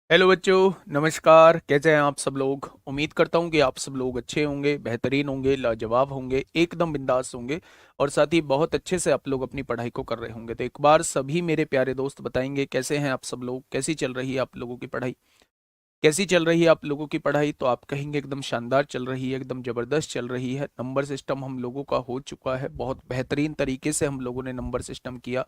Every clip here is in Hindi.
हेलो बच्चों, नमस्कार। कैसे हैं आप सब लोग? उम्मीद करता हूं कि आप सब लोग अच्छे होंगे, बेहतरीन होंगे, लाजवाब होंगे, एकदम बिंदास होंगे और साथ ही बहुत अच्छे से आप लोग अपनी पढ़ाई को कर रहे होंगे। तो एक बार सभी मेरे प्यारे दोस्त बताएंगे कैसे हैं आप सब लोग, कैसी चल रही है आप लोगों की पढ़ाई। कैसी चल रही है आप लोगों की पढ़ाई? तो आप कहेंगे एकदम शानदार चल रही है, एकदम जबरदस्त चल रही है। नंबर सिस्टम हम लोगों का हो चुका है, बहुत बेहतरीन तरीके से हम लोगों ने नंबर सिस्टम किया।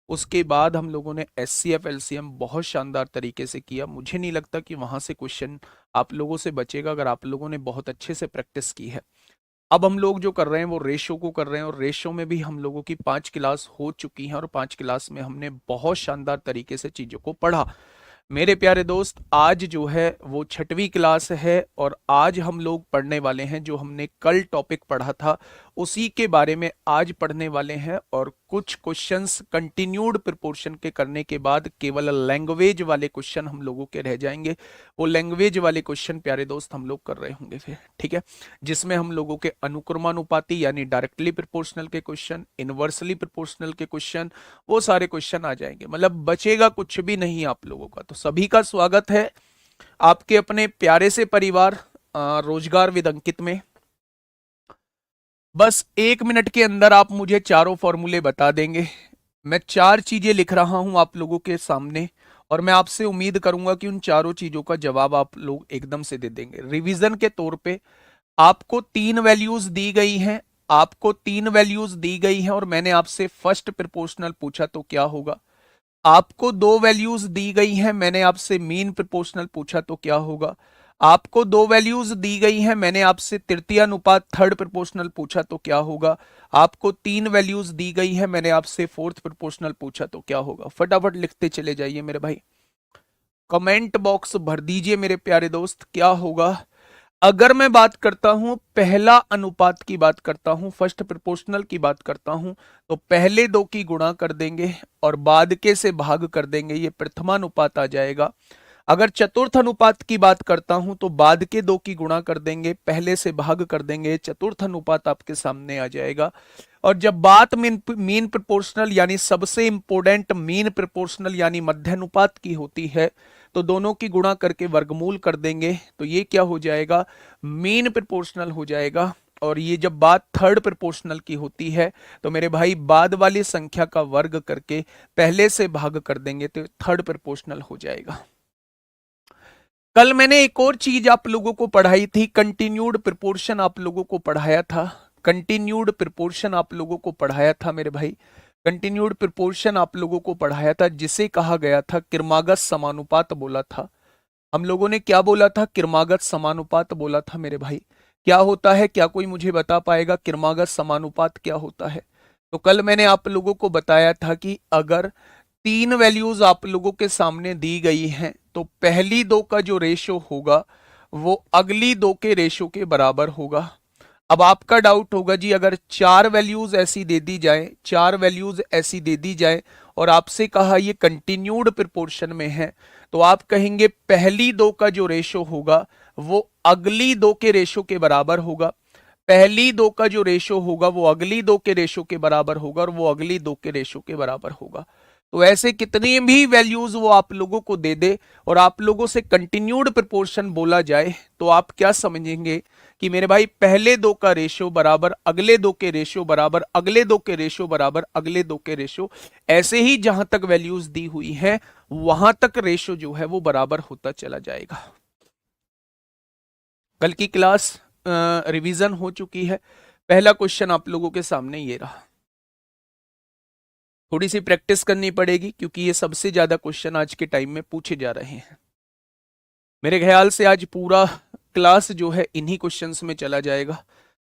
उसके बाद हम लोगों ने एस सी एफ एलसीएम बहुत शानदार तरीके से किया। मुझे नहीं लगता कि वहां से क्वेश्चन आप लोगों से बचेगा अगर आप लोगों ने बहुत अच्छे से प्रैक्टिस की है। अब हम लोग जो कर रहे हैं वो रेशो को कर रहे हैं और रेशो में भी हम लोगों की 5 क्लास हो चुकी हैं और 5 क्लास में हमने बहुत शानदार तरीके से चीजों को पढ़ा। मेरे प्यारे दोस्त, आज जो है वो 6वीं क्लास है और आज हम लोग पढ़ने वाले हैं जो हमने कल टॉपिक पढ़ा था उसी के बारे में आज पढ़ने वाले हैं। और कुछ क्वेश्चंस कंटिन्यूड प्रिपोर्शन के करने के बाद केवल लैंग्वेज वाले क्वेश्चन हम लोगों के रह जाएंगे। वो लैंग्वेज वाले क्वेश्चन प्यारे दोस्त हम लोग कर रहे होंगे फिर, ठीक है, जिसमें हम लोगों के अनुक्रमानुपाती यानी डायरेक्टली प्रिपोर्शनल के क्वेश्चन, इनवर्सली प्रिपोर्शनल के क्वेश्चन, वो सारे क्वेश्चन आ जाएंगे। मतलब बचेगा कुछ भी नहीं आप लोगों का। तो सभी का स्वागत है आपके अपने प्यारे से परिवार रोजगार विद अंकित में। बस 1 मिनट के अंदर आप मुझे चारों फॉर्मूले बता देंगे। मैं 4 चीजें लिख रहा हूं आप लोगों के सामने और मैं आपसे उम्मीद करूंगा कि उन चारों चीजों का जवाब आप लोग एकदम से दे देंगे। रिवीजन के तौर पे आपको 3 वैल्यूज दी गई हैं। आपको 3 वैल्यूज दी गई हैं और मैंने आपसे फर्स्ट प्रोपोर्शनल पूछा तो क्या होगा। आपको 2 वैल्यूज दी गई हैं, मैंने आपसे मीन प्रोपोर्शनल पूछा तो क्या होगा। आपको 2 वैल्यूज दी गई हैं, मैंने आपसे तृतीय अनुपात थर्ड प्रोपोर्शनल पूछा तो क्या होगा। आपको 3 वैल्यूज दी गई हैं, मैंने आपसे फोर्थ प्रोपोर्शनल पूछा तो क्या होगा। फटाफट लिखते चले जाइए मेरे भाई, कमेंट बॉक्स भर दीजिए मेरे प्यारे दोस्त, क्या होगा। अगर मैं बात करता हूं पहला अनुपात की बात करता हूं, फर्स्ट प्रोपोर्शनल की बात करता हूं, तो पहले दो की गुणा कर देंगे और बाद के से भाग कर देंगे, ये प्रथमानुपात आ जाएगा। अगर चतुर्थ अनुपात की बात करता हूं तो बाद के दो की गुणा कर देंगे, पहले से भाग कर देंगे, चतुर्थ अनुपात आपके सामने आ जाएगा। और जब बात मीन प्रोपोर्शनल यानी सबसे इंपोर्टेंट मीन प्रोपोर्शनल यानी मध्य अनुपात की होती है तो दोनों की गुणा करके वर्गमूल कर देंगे, तो ये क्या हो जाएगा, मीन प्रोपोर्शनल हो जाएगा। और ये जब बात थर्ड प्रोपोर्शनल की होती है तो मेरे भाई बाद वाली संख्या का वर्ग करके पहले से भाग कर देंगे तो थर्ड प्रोपोर्शनल हो जाएगा। कल मैंने एक और चीज आप लोगों को पढ़ाई थी, कंटिन्यूड प्रिपोर्शन आप लोगों को पढ़ाया था। कंटिन्यूड प्रिपोर्शन आप लोगों को पढ़ाया था मेरे भाई। कंटिन्यूड प्रिपोर्शन आप लोगों को पढ़ाया था जिसे कहा गया था किरमागत समानुपात बोला था। हम लोगों ने क्या बोला था? किरमागत समानुपात बोला था मेरे भाई। क्या होता है, क्या कोई मुझे बता पाएगा किरमागत समानुपात क्या होता है? तो कल मैंने आप लोगों को बताया था कि अगर 3 वैल्यूज आप लोगों के सामने दी गई हैं तो पहली दो का जो रेशो होगा वो अगली दो के रेशो के बराबर होगा। अब आपका डाउट होगा जी, अगर 4 वैल्यूज ऐसी दे दी जाए, 4 वैल्यूज ऐसी दे दी जाए और आपसे कहा ये कंटिन्यूड प्रोपोर्शन में है, तो आप कहेंगे पहली दो का जो रेशो होगा वो अगली दो के रेशो के बराबर होगा। पहली दो का जो रेशो होगा वो अगली दो के रेशो के बराबर होगा और वो अगली दो के रेशो के बराबर होगा। तो ऐसे कितनी भी वैल्यूज वो आप लोगों को दे दे और आप लोगों से कंटिन्यूड प्रोपोर्शन बोला जाए तो आप क्या समझेंगे कि मेरे भाई पहले दो का रेशो बराबर अगले दो के रेशो बराबर अगले दो के रेशो बराबर अगले दो के रेशो, ऐसे ही जहां तक वैल्यूज दी हुई है वहां तक रेशो जो है वो बराबर होता चला जाएगा। कल की क्लास रिवीजन हो चुकी है। पहला क्वेश्चन आप लोगों के सामने ये रहा। थोड़ी सी प्रैक्टिस करनी पड़ेगी क्योंकि ये सबसे ज्यादा क्वेश्चन आज के टाइम में पूछे जा रहे हैं। मेरे ख्याल से आज पूरा क्लास जो है इन्हीं क्वेश्चंस में चला जाएगा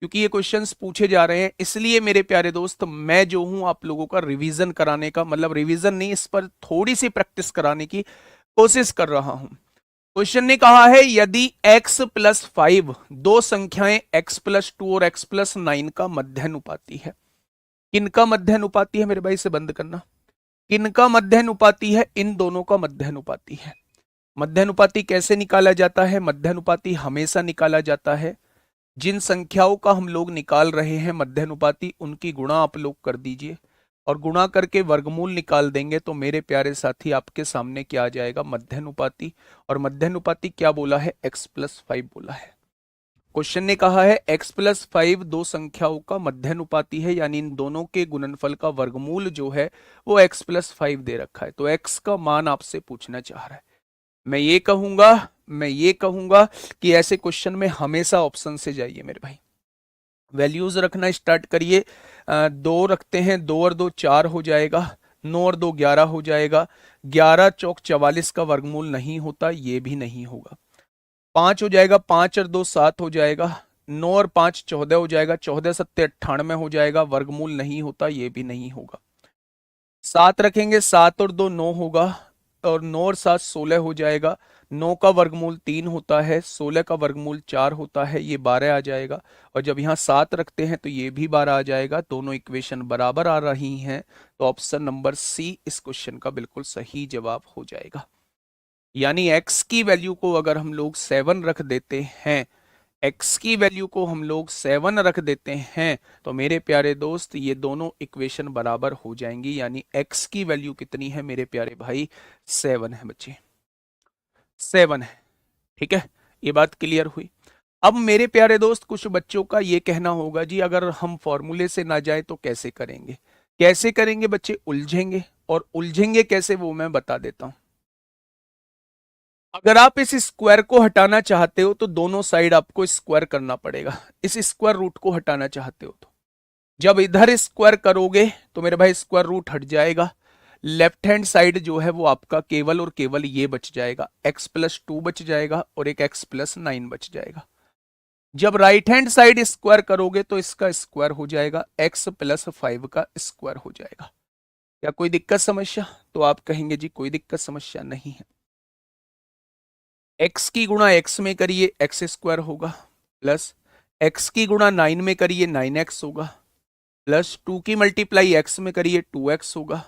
क्योंकि ये क्वेश्चंस पूछे जा रहे हैं। इसलिए मेरे प्यारे दोस्त मैं जो हूं आप लोगों का रिवीजन कराने का, मतलब रिवीजन नहीं, इस पर थोड़ी सी प्रैक्टिस कराने की कोशिश कर रहा हूं। क्वेश्चन ने कहा है यदि x+5 दो संख्याएं x+2 और x+9 का मध्यानुपाती है। किनका मध्यानुपाती है मेरे भाई? से बंद करना। किनका मध्यानुपाती है? इन दोनों का मध्यानुपाती है। मध्यानुपाती कैसे निकाला जाता है? मध्यानुपाती हमेशा निकाला जाता है जिन संख्याओं का हम लोग निकाल रहे हैं मध्यानुपाती उनकी गुणा आप लोग कर दीजिए और गुणा करके वर्गमूल निकाल देंगे तो मेरे प्यारे साथी आपके सामने क्या आ जाएगा, मध्यानुपाती। और मध्यानुपाती क्या बोला है, x+5 बोला है। क्वेश्चन ने कहा है x+5 दो संख्याओं का मध्यानुपाती है, यानी इन दोनों के गुणनफल का वर्गमूल जो है वो x+5 दे रखा है। तो x का मान आपसे पूछना चाह रहा है। मैं ये कहूंगा कि ऐसे क्वेश्चन में हमेशा ऑप्शन से जाइए मेरे भाई। वैल्यूज रखना स्टार्ट करिए। 2 रखते हैं, 2 और 2 4 हो जाएगा, 9 और 2 11 हो जाएगा, 11 चौक 44 का वर्गमूल नहीं होता, ये भी नहीं होगा। 5 हो जाएगा, 5 और 2 7 हो जाएगा, 9 और 5 14 हो जाएगा, 14 सत्ते 98 हो जाएगा, वर्गमूल नहीं होता, ये भी नहीं होगा। 7 रखेंगे, 7 और 2 9 होगा, और 9 और 7 16 हो जाएगा, 9 का वर्गमूल 3 होता है, 16 का वर्गमूल 4 होता है, ये 12 आ जाएगा। और जब यहाँ 7 रखते हैं तो ये भी 12 आ जाएगा। दोनों इक्वेशन बराबर आ रही हैं, तो ऑप्शन नंबर सी इस क्वेश्चन का बिल्कुल सही जवाब हो जाएगा। यानी x की वैल्यू को अगर हम लोग 7 रख देते हैं, x की वैल्यू को हम लोग 7 रख देते हैं, तो मेरे प्यारे दोस्त ये दोनों इक्वेशन बराबर हो जाएंगी। यानी x की वैल्यू कितनी है मेरे प्यारे भाई, 7 है बच्चे, 7 है। ठीक है, ये बात क्लियर हुई। अब मेरे प्यारे दोस्त कुछ बच्चों का ये कहना होगा जी अगर हम फॉर्मूले से ना जाए तो कैसे करेंगे। कैसे करेंगे बच्चे, उलझेंगे। और उलझेंगे कैसे वो मैं बता देता हूं। अगर आप इस स्क्वायर को हटाना चाहते हो तो दोनों साइड आपको स्क्वायर करना पड़ेगा। इस स्क्वायर रूट को हटाना चाहते हो तो जब इधर स्क्वायर करोगे तो मेरे भाई स्क्वायर रूट हट जाएगा। लेफ्ट हैंड साइड जो है वो आपका केवल और केवल ये बच जाएगा, x+2 बच जाएगा और एक x+9 बच जाएगा। जब राइट हैंड साइड स्क्वायर करोगे तो इसका स्क्वायर हो जाएगा, x+5 का स्क्वायर हो जाएगा। क्या कोई दिक्कत समस्या? तो आप कहेंगे जी कोई दिक्कत समस्या नहीं है। x की गुणा x में करिए x² होगा, प्लस x की गुणा 9 में करिए 9x होगा, प्लस 2 की मल्टीप्लाई x में करिए 2x होगा,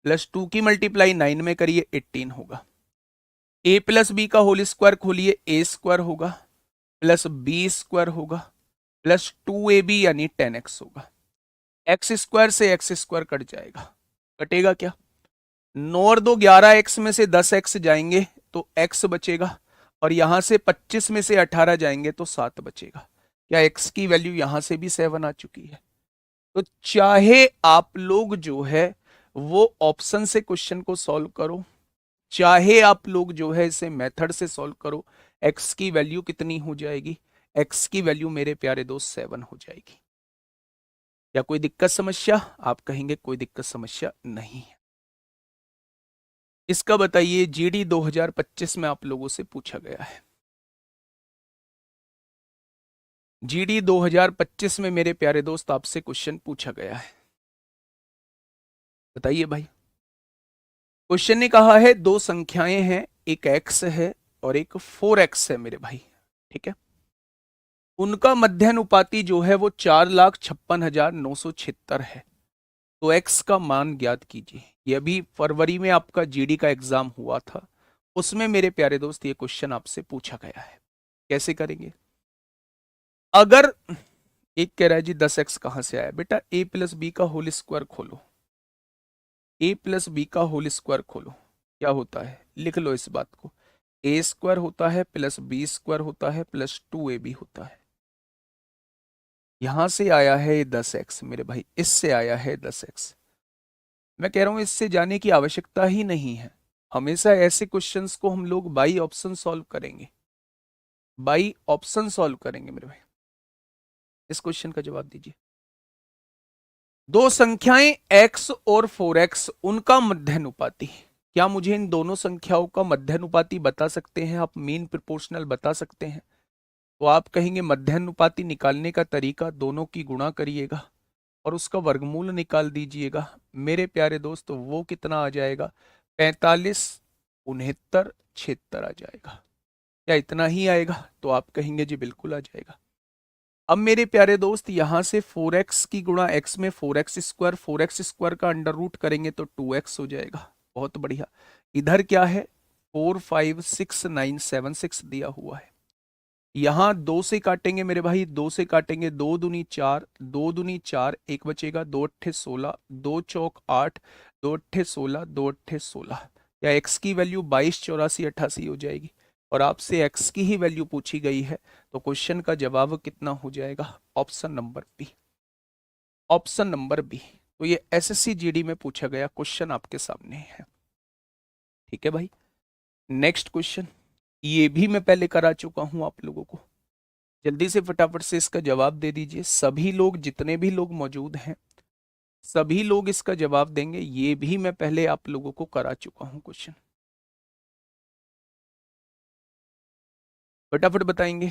प्लस 2 की मल्टीप्लाई 9 में करिए 18 होगा। a+b का होल स्क्वायर खोलिए a² होगा, प्लस b² होगा, प्लस 2ab यानी 10x होगा। x² से x² कट जाएगा, कटेगा क्या, 9 और 2 11x में से 10x जाएंगे तो x बचेगा, और यहां से 25 में से 18 जाएंगे तो 7 बचेगा। क्या x की वैल्यू यहां से भी 7 आ चुकी है? तो चाहे आप लोग जो है वो ऑप्शन से क्वेश्चन को सॉल्व करो, चाहे आप लोग जो है इसे मेथड से सॉल्व करो, x की वैल्यू कितनी हो जाएगी, x की वैल्यू मेरे प्यारे दोस्त 7 हो जाएगी। क्या कोई दिक्कत समस्या? आप कहेंगे कोई दिक्कत समस्या नहीं है। इसका बताइए, जीडी 2025 में आप लोगों से पूछा गया है। जीडी 2025 में मेरे प्यारे दोस्त आपसे क्वेश्चन पूछा गया है, बताइए भाई। क्वेश्चन ने कहा है दो संख्याएं हैं, एक x है और एक 4x है मेरे भाई, ठीक है। उनका मध्यानुपाती जो है वो 4,56,976 है। तो x का मान ज्ञात कीजिए। ये अभी फरवरी में आपका जीडी का एग्जाम हुआ था, उसमें मेरे प्यारे दोस्त ये क्वेश्चन आपसे पूछा गया है। कैसे करेंगे? अगर एक कह रहा है जी 10x कहां से आया, बेटा a+b का होल स्क्वायर खोलो, a+b का होल स्क्वायर खोलो, क्या होता है लिख लो इस बात को, a² होता है प्लस b² होता है प्लस 2ab होता है। यहां से आया है 10x मेरे भाई, इससे आया है 10x। मैं कह रहा हूं इससे जाने की आवश्यकता ही नहीं है। हमेशा ऐसे क्वेश्चंस को हम लोग बाई ऑप्शन सॉल्व करेंगे, बाई ऑप्शन सॉल्व करेंगे मेरे भाई। इस क्वेश्चन का जवाब दीजिए। दो संख्याएं x और 4x, उनका मध्यानुपाती। क्या मुझे इन दोनों संख्याओं का मध्यानुपाती बता सकते हैं आप, मीन प्रोपोर्शनल बता सकते हैं? तो आप कहेंगे मध्यानुपाती निकालने का तरीका, दोनों की गुणा करिएगा और उसका वर्गमूल निकाल दीजिएगा। मेरे प्यारे दोस्त वो कितना आ जाएगा, 45, 69, 76 आ जाएगा। क्या इतना ही आएगा? तो आप कहेंगे जी बिल्कुल आ जाएगा। अब मेरे प्यारे दोस्त यहां से 4x की गुणा x में 4x² 4x² का अंडर रूट करेंगे तो 2x हो जाएगा। बहुत बढ़िया। इधर क्या है, 4 5 6 9 7 6 दिया हुआ है। यहां 2 से काटेंगे मेरे भाई, 2 से काटेंगे, 2 दूनी 4, 2 दूनी 4, एक बचेगा, 2 अट्ठे 16, 2 चौक 8, 2 अट्ठे 16, 2 अट्ठे 16, या x की वैल्यू 22, 84, 88 हो जाएगी। और आपसे x की ही वैल्यू पूछी गई है, तो क्वेश्चन का जवाब कितना हो जाएगा? Option number B, option number B. तो ये एसएससी जीडी में पूछा गया क्वेश्चन आपके सामने है। ठीक है भाई, नेक्स्ट क्वेश्चन, ये भी मैं पहले करा चुका हूं आप लोगों को, जल्दी से फटाफट से इसका जवाब दे दीजिए। सभी लोग, जितने भी लोग मौजूद हैं, सभी लोग इसका जवाब देंगे। ये भी मैं पहले आप लोगों को करा चुका हूं क्वेश्चन, फटाफट बताएंगे।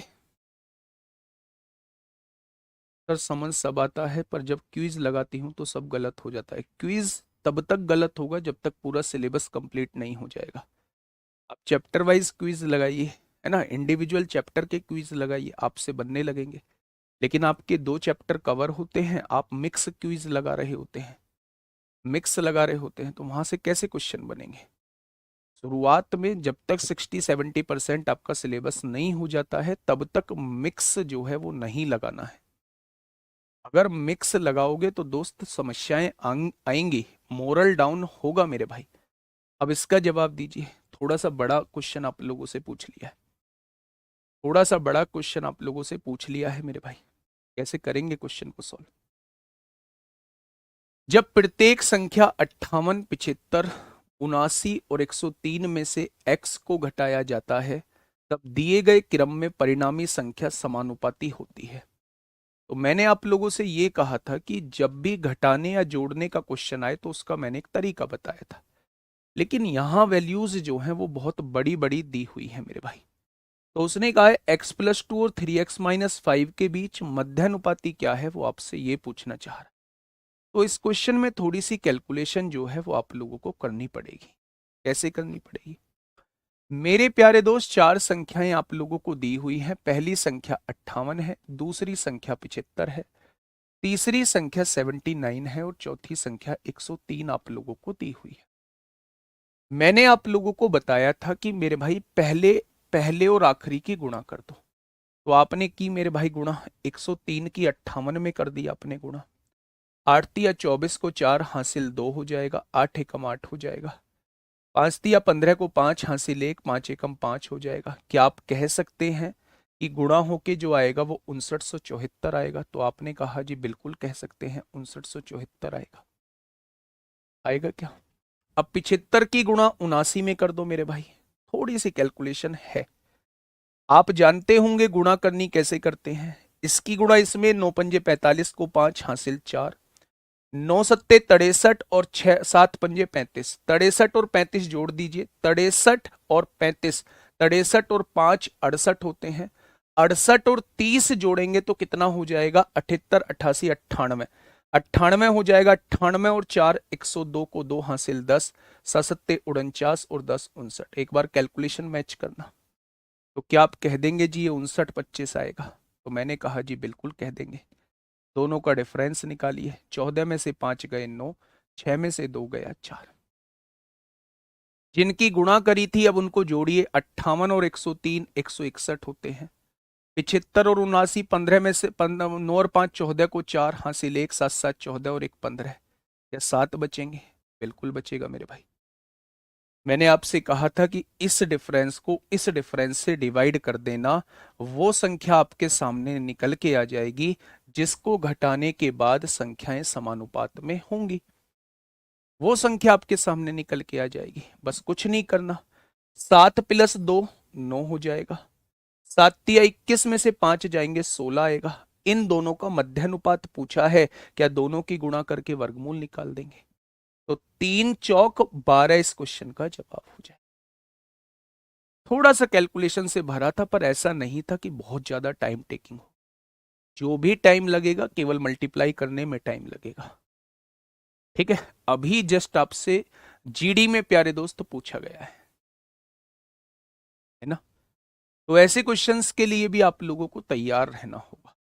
सर समझ सब आता है, पर जब क्विज लगाती हूं तो सब गलत हो जाता है। क्विज तब तक गलत होगा जब तक पूरा सिलेबस कंप्लीट नहीं हो जाएगा। आप चैप्टर वाइज क्विज लगाइए, है ना, इंडिविजुअल चैप्टर के क्विज लगाइए, आपसे बनने लगेंगे। लेकिन आपके 2 चैप्टर कवर होते हैं, आप मिक्स क्विज लगा रहे होते हैं, मिक्स लगा रहे होते हैं, तो वहां से कैसे क्वेश्चन बनेंगे? शुरुआत में जब तक 60-70% आपका सिलेबस नहीं हो जाता है, तब तक मिक्स जो है वो नहीं लगाना है। अगर मिक्स लगाओगे तो दोस्त समस्याएं आएंगी, मोरल डाउन होगा मेरे भाई। अब इसका जवाब दीजिए। थोड़ा सा बड़ा क्वेश्चन आप लोगों से पूछ लिया है, थोड़ा सा बड़ा क्वेश्चन आप लोगों से पूछ लिया है मेरे भाई। कैसे करेंगे क्वेश्चन को सॉल्व? जब प्रत्येक संख्या 58, 75, 79 और 103 में से x को घटाया जाता है, तब दिए गए क्रम में परिणामी संख्या समानुपाती होती है। तो मैंने आप लोगों से ये कहा था कि जब भी घटाने या जोड़ने का क्वेश्चन आए तो उसका मैंने एक तरीका बताया था। लेकिन यहां वैल्यूज जो हैं वो बहुत बड़ी बड़ी दी हुई है मेरे भाई। तो उसने कहा है x+2 और 3x-5 के बीच मध्यानुपाती क्या है, वो आपसे ये पूछना चाह रहा है। तो इस क्वेश्चन में थोड़ी सी कैलकुलेशन जो है वो आप लोगों को करनी पड़ेगी। कैसे करनी पड़ेगी मेरे प्यारे दोस्त? 4 संख्याएं आप लोगों को दी हुई हैं। पहली संख्या 58 है, दूसरी संख्या 75 है, तीसरी संख्या 79 है और चौथी संख्या 103 आप लोगों को दी हुई है। मैंने आप लोगों को बताया था कि मेरे भाई पहले पहले और आखिरी की गुणा कर दो। तो आपने की मेरे भाई गुणा, 103 की 58 में कर दी आपने गुणा। 8 या 24 को 4 हासिल 2 हो जाएगा, 8 एकम 8 हो जाएगा। 5 या 15 को 5 हासिल 1, 5 एकम 5 हो जाएगा। क्या आप कह सकते हैं कि गुणा होके जो आएगा वो 5974 आएगा? तो आपने कहा जी बिल्कुल कह सकते हैं, 5974 आएगा। आएगा क्या? अब 75 की गुणा 79 में कर दो मेरे भाई। थोड़ी सी कैलकुलेशन है, आप जानते होंगे गुणा करनी कैसे करते हैं। इसकी गुणा इसमें, 9 पंजे 45 को 5 हासिल 4, 9 सत्ते 63 और 6 7 पंजे 35, 63 और 35 जोड़ दीजिए, 63 और 35, 63 और 5 68 होते हैं। 68 और 30 जोड़ेंगे तो कितना हो जाएगा? 78, 88, 98, 98 हो जाएगा। 98 और 4 102 को 2 हासिल 10, 7 49 और 10 59। एक बार कैलकुलेशन मैच करना, तो क्या आप कह देंगे जी ये 59 25 आएगा? तो मैंने कहा जी बिल्कुल कह देंगे। दोनों का डिफरेंस निकालिए, 14 में से 5 गए 9, 6 में से 2 गया 4। जिनकी गुणा करी थी अब उनको जोड़िए, 58 और 103 161 होते हैं। 75 और 79, 15 में से 9 और 5 14 को 4 हासिल 1, 7 7 14 और 1 15। या 7 बचेंगे? बिल्कुल बचेगा मेरे भाई। मैंने आपसे कहा था कि इस डिफरेंस को इस डिफरेंस से डिवाइड कर देना, वो संख्या आपके सामने निकल के आ जाएगी जिसको घटाने के बाद संख्याएं समानुपात में होंगी। वो संख्या आपके सामने निकल के आ जाएगी, बस कुछ नहीं करना। 7 + 2 9 हो जाएगा। 7 या 21 में से 5 जाएंगे 16 आएगा। इन दोनों का मध्यानुपात पूछा है, क्या दोनों की गुणा करके वर्गमूल निकाल देंगे? तो 3 चौक 12 इस क्वेश्चन का जवाब हो जाए। थोड़ा सा कैलकुलेशन से भरा था, पर ऐसा नहीं था कि बहुत ज्यादा टाइम टेकिंग हो। जो भी टाइम लगेगा केवल मल्टीप्लाई करने में टाइम लगेगा। ठीक है, अभी जस्ट आपसे जीडी में प्यारे दोस्त पूछा गया है ना? तो ऐसे क्वेश्चंस के लिए भी आप लोगों को तैयार रहना होगा।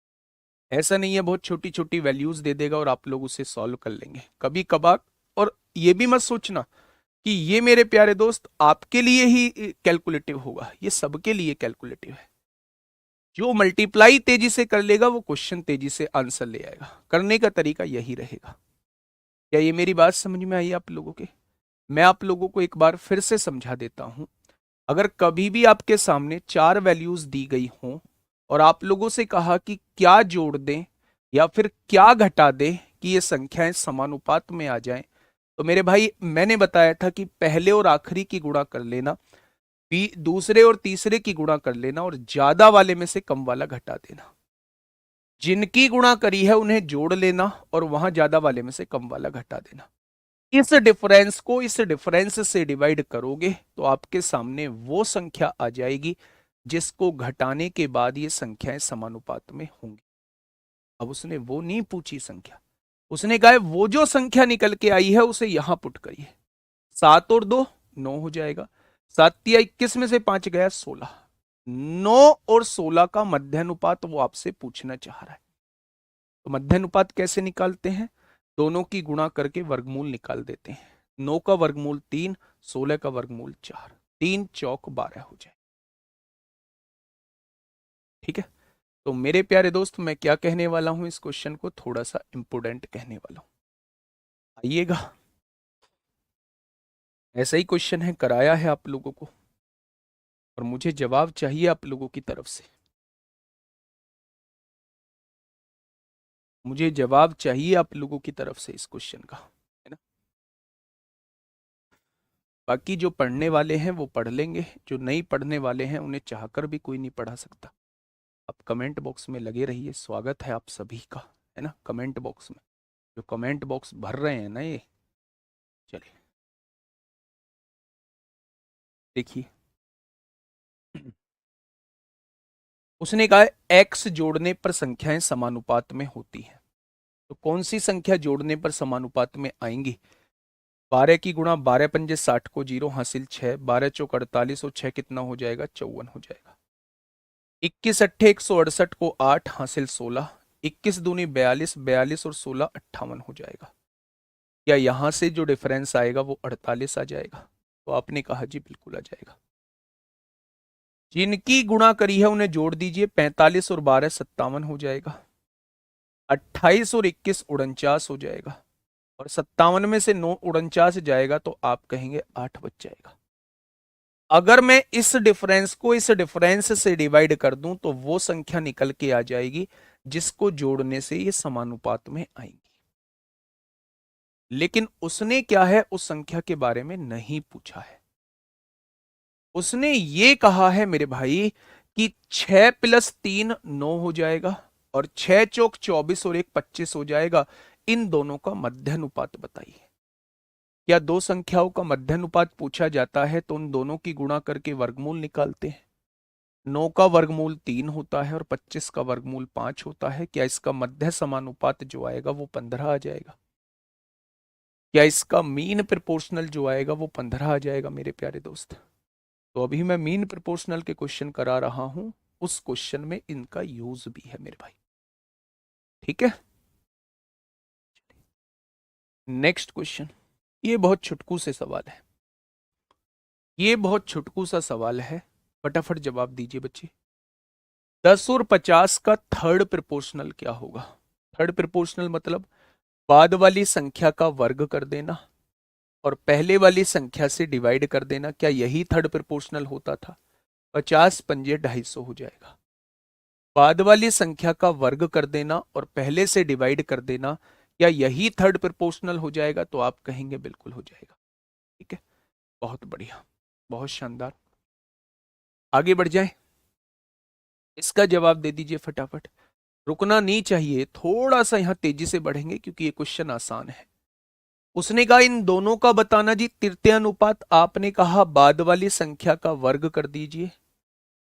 ऐसा नहीं है बहुत छोटी छोटी वैल्यूज दे देगा और आप लोग उसे सॉल्व कर लेंगे, कभी कभार। और ये भी मत सोचना कि ये मेरे प्यारे दोस्त आपके लिए ही कैलकुलेटिव होगा, ये सबके लिए कैलकुलेटिव है। जो मल्टीप्लाई तेजी से कर लेगा वो क्वेश्चन तेजी से आंसर ले आएगा। करने का तरीका यही रहेगा। क्या ये मेरी बात समझ में आई आप लोगों के? मैं आप लोगों को एक बार फिर से समझा देता हूं। अगर कभी भी आपके सामने चार वैल्यूज दी गई हों और आप लोगों से कहा कि क्या जोड़ दें या फिर क्या घटा दें कि ये संख्याएं समानुपात में आ जाएं, तो मेरे भाई मैंने बताया था कि पहले और आखिरी की गुणा कर लेना, दूसरे और तीसरे की गुणा कर लेना और ज्यादा वाले में से कम वाला घटा देना। जिनकी गुणा करी है उन्हें जोड़ लेना और वहां ज्यादा वाले में से कम वाला घटा देना। इस डिफरेंस को इस डिफरेंस से डिवाइड करोगे तो आपके सामने वो संख्या आ जाएगी जिसको घटाने के बाद ये संख्याएं समानुपात में होंगी। अब उसने वो नहीं पूछी संख्या, उसने कहा वो जो संख्या निकल के आई है उसे यहां पुट करिए। 7 और 2 9 हो जाएगा। 7 या 21 में से 5 गया 16। 9 और 16 का मध्यानुपात वो आपसे पूछना चाह रहा है। तो मध्यानुपात कैसे निकालते हैं? दोनों की गुणा करके वर्गमूल निकाल देते हैं। 9 का वर्गमूल 3, 16 का वर्गमूल 4, 3 चौक 12 हो जाए। ठीक है। तो मेरे प्यारे दोस्त मैं क्या कहने वाला हूं, इस क्वेश्चन को थोड़ा सा इंपोर्टेंट कहने वाला हूं। आइएगा, ऐसा ही क्वेश्चन है, कराया है आप लोगों को और मुझे जवाब चाहिए आप लोगों की तरफ से। मुझे जवाब चाहिए आप लोगों की तरफ से इस क्वेश्चन का, है ना। बाकी जो पढ़ने वाले हैं वो पढ़ लेंगे, जो नहीं पढ़ने वाले हैं उन्हें चाहकर भी कोई नहीं पढ़ा सकता। आप कमेंट बॉक्स में लगे रहिए, स्वागत है आप सभी का, है ना। कमेंट बॉक्स में जो कमेंट बॉक्स भर रहे हैं ना ये, चलिए देखिए। उसने कहा एक्स जोड़ने पर संख्याएं समानुपात में होती हैं। तो कौन सी संख्या जोड़ने पर समानुपात में आएंगी? 12 की गुणा 12 पंजे 60 को 0 हासिल 6, 12 चौक 48 और 6 कितना हो जाएगा? 54 हो जाएगा। 21 अट्ठे 168 को 8 हासिल 16, 21 दूनी 42, 42 और 16 58 हो जाएगा। या यहां से जो डिफरेंस आएगा वो 48 आ जाएगा? तो आपने कहा जी बिल्कुल आ जाएगा। जिनकी गुणा करी है उन्हें जोड़ दीजिए, 45 और 12 57 हो जाएगा। 28 और 21 49 हो जाएगा। और 57 में से 9 49 जाएगा तो आप कहेंगे 8 बच जाएगा। अगर मैं इस डिफरेंस को इस डिफरेंस से डिवाइड कर दूं तो वो संख्या निकल के आ जाएगी जिसको जोड़ने से ये समानुपात में आएंगी। लेकिन उसने क्या है, उस संख्या के बारे में नहीं पूछा है। उसने ये कहा है मेरे भाई कि 6 + 3 9 हो जाएगा और 6 चौक 24 और 1 25 हो जाएगा। इन दोनों का मध्यानुपात बताइए। क्या दो संख्याओं का मध्यानुपात पूछा जाता है तो उन दोनों की गुणा करके वर्गमूल निकालते हैं। 9 का वर्गमूल 3 होता है और 25 का वर्गमूल 5 होता है। क्या इसका मध्य समानुपात जो आएगा वो 15 आ जाएगा? क्या इसका मीन प्रोपोर्शनल जो आएगा वो 15 आ जाएगा मेरे प्यारे दोस्त? तो अभी मैं मीन प्रोपोर्शनल के क्वेश्चन करा रहा हूं, उस क्वेश्चन में इनका यूज भी है मेरे भाई। ठीक है, नेक्स्ट क्वेश्चन। ये बहुत छुटकू से सवाल है, ये बहुत छुटकू सा सवाल है, फटाफट जवाब दीजिए बच्चे। 10 और 50 का थर्ड प्रोपोर्शनल क्या होगा? थर्ड प्रोपोर्शनल मतलब बाद वाली संख्या का वर्ग कर देना और पहले वाली संख्या से डिवाइड कर देना। क्या यही थर्ड प्रोपोर्शनल होता था? 50 पंजे 250 हो जाएगा। बाद वाली संख्या का वर्ग कर देना और पहले से डिवाइड कर देना, क्या यही थर्ड प्रोपोर्शनल हो जाएगा? तो आप कहेंगे बिल्कुल हो जाएगा। ठीक है, बहुत बढ़िया, बहुत शानदार। आगे बढ़ जाए, इसका जवाब दे दीजिए फटाफट। रुकना नहीं चाहिए, थोड़ा सा यहां तेजी से बढ़ेंगे क्योंकि ये क्वेश्चन आसान है। उसने कहा इन दोनों का बताना जी। तृतीय अनुपात आपने कहा बाद वाली संख्या का वर्ग कर दीजिए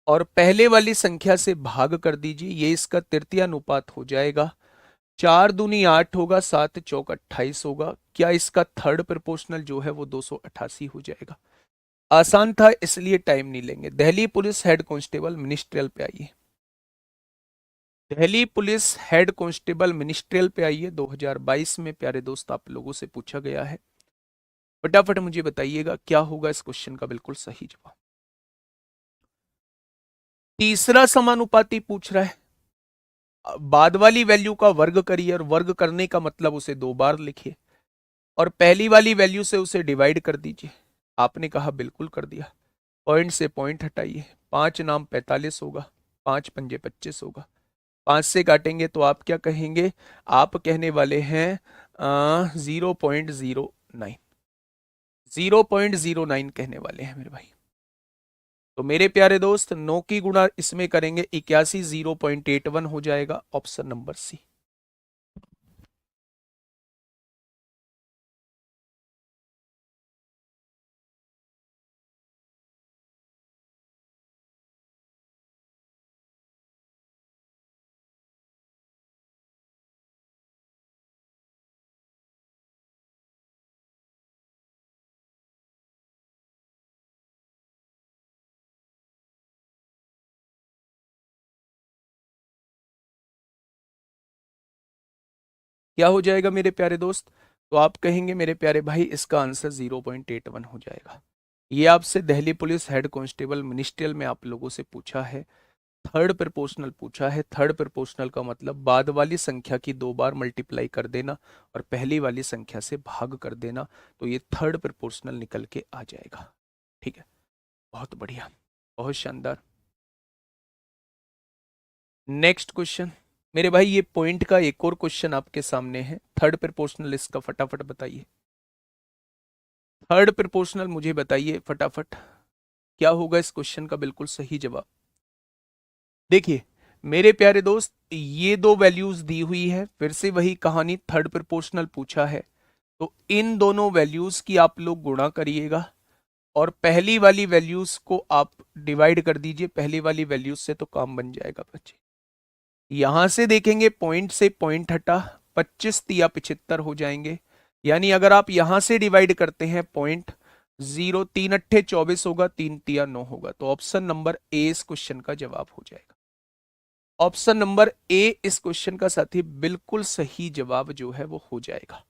और पहले वाली संख्या से भाग कर दीजिए, ये इसका तृतीय अनुपात हो जाएगा। 4 दूनी 8 होगा, 7 चौक 28 होगा। क्या इसका थर्ड प्रोपोर्शनल जो है वो 288 हो जाएगा? आसान था इसलिए टाइम नहीं लेंगे। Delhi police head constable ministerial पे आइए। Delhi police head constable ministerial पे आइए। 2022 में प्यारे दोस्त आप लोगों से पूछा गया है। फटाफट मुझे बताइएगा क्या होगा इस क्वेश्चन का बिल्कुल सही जवाब। तीसरा समानुपाती पूछ रहा है, बाद वाली वैल्यू का वर्ग करिए, और वर्ग करने का मतलब उसे दो बार लिखिए, और पहली वाली वैल्यू से उसे डिवाइड कर दीजिए। आपने कहा बिल्कुल कर दिया। पॉइंट से पॉइंट हटाइए, 5×9 = 45 होगा, 5×5 = 25 होगा। 5 से काटेंगे तो आप क्या कहेंगे? आप कहने वाले हैं 0.09, 0.09 कहने वाले हैं मेरे भाई। तो मेरे प्यारे दोस्त 9 की गुणा इसमें करेंगे 81, 0.81 हो जाएगा, ऑप्शन नंबर सी। क्या हो जाएगा मेरे प्यारे दोस्त? तो आप कहेंगे मेरे प्यारे भाई इसका आंसर 0.81 हो जाएगा। ये आपसे Delhi police head constable ministerial में आप लोगों से पूछा है, थर्ड प्रपोर्शनल पूछा है। थर्ड प्रपोर्शनल का मतलब बाद वाली संख्या की दो बार मल्टीप्लाई कर देना और पहली वाली संख्या से भाग कर देना, तो ये थर्ड प्रपोर्शनल निकल के आ जाएगा। ठीक है, बहुत बढ़िया, बहुत शानदार। नेक्स्ट क्वेश्चन मेरे भाई, ये पॉइंट का एक और क्वेश्चन आपके सामने है, थर्ड प्रपोर्शनल, इसका फटाफट बताइए। थर्ड प्रपोर्शनल मुझे बताइए फटाफट, क्या होगा इस क्वेश्चन का बिल्कुल सही जवाब। देखिए मेरे प्यारे दोस्त, ये दो वैल्यूज दी हुई है, फिर से वही कहानी, थर्ड प्रपोर्शनल पूछा है, तो इन दोनों वैल्यूज की आप लोग गुणा करिएगा और पहली वाली वैल्यूज को आप डिवाइड कर दीजिए, पहली वाली वैल्यूज से तो काम बन जाएगा बच्चे। यहां से देखेंगे पॉइंट से पॉइंट हटा, 25×3 = 75 हो जाएंगे, यानी अगर आप यहां से डिवाइड करते हैं पॉइंट, 0×3 = 24 होगा, 3×3 = 9 होगा, तो ऑप्शन नंबर ए इस क्वेश्चन का जवाब हो जाएगा। ऑप्शन नंबर ए इस क्वेश्चन का साथी बिल्कुल सही जवाब जो है वो हो जाएगा।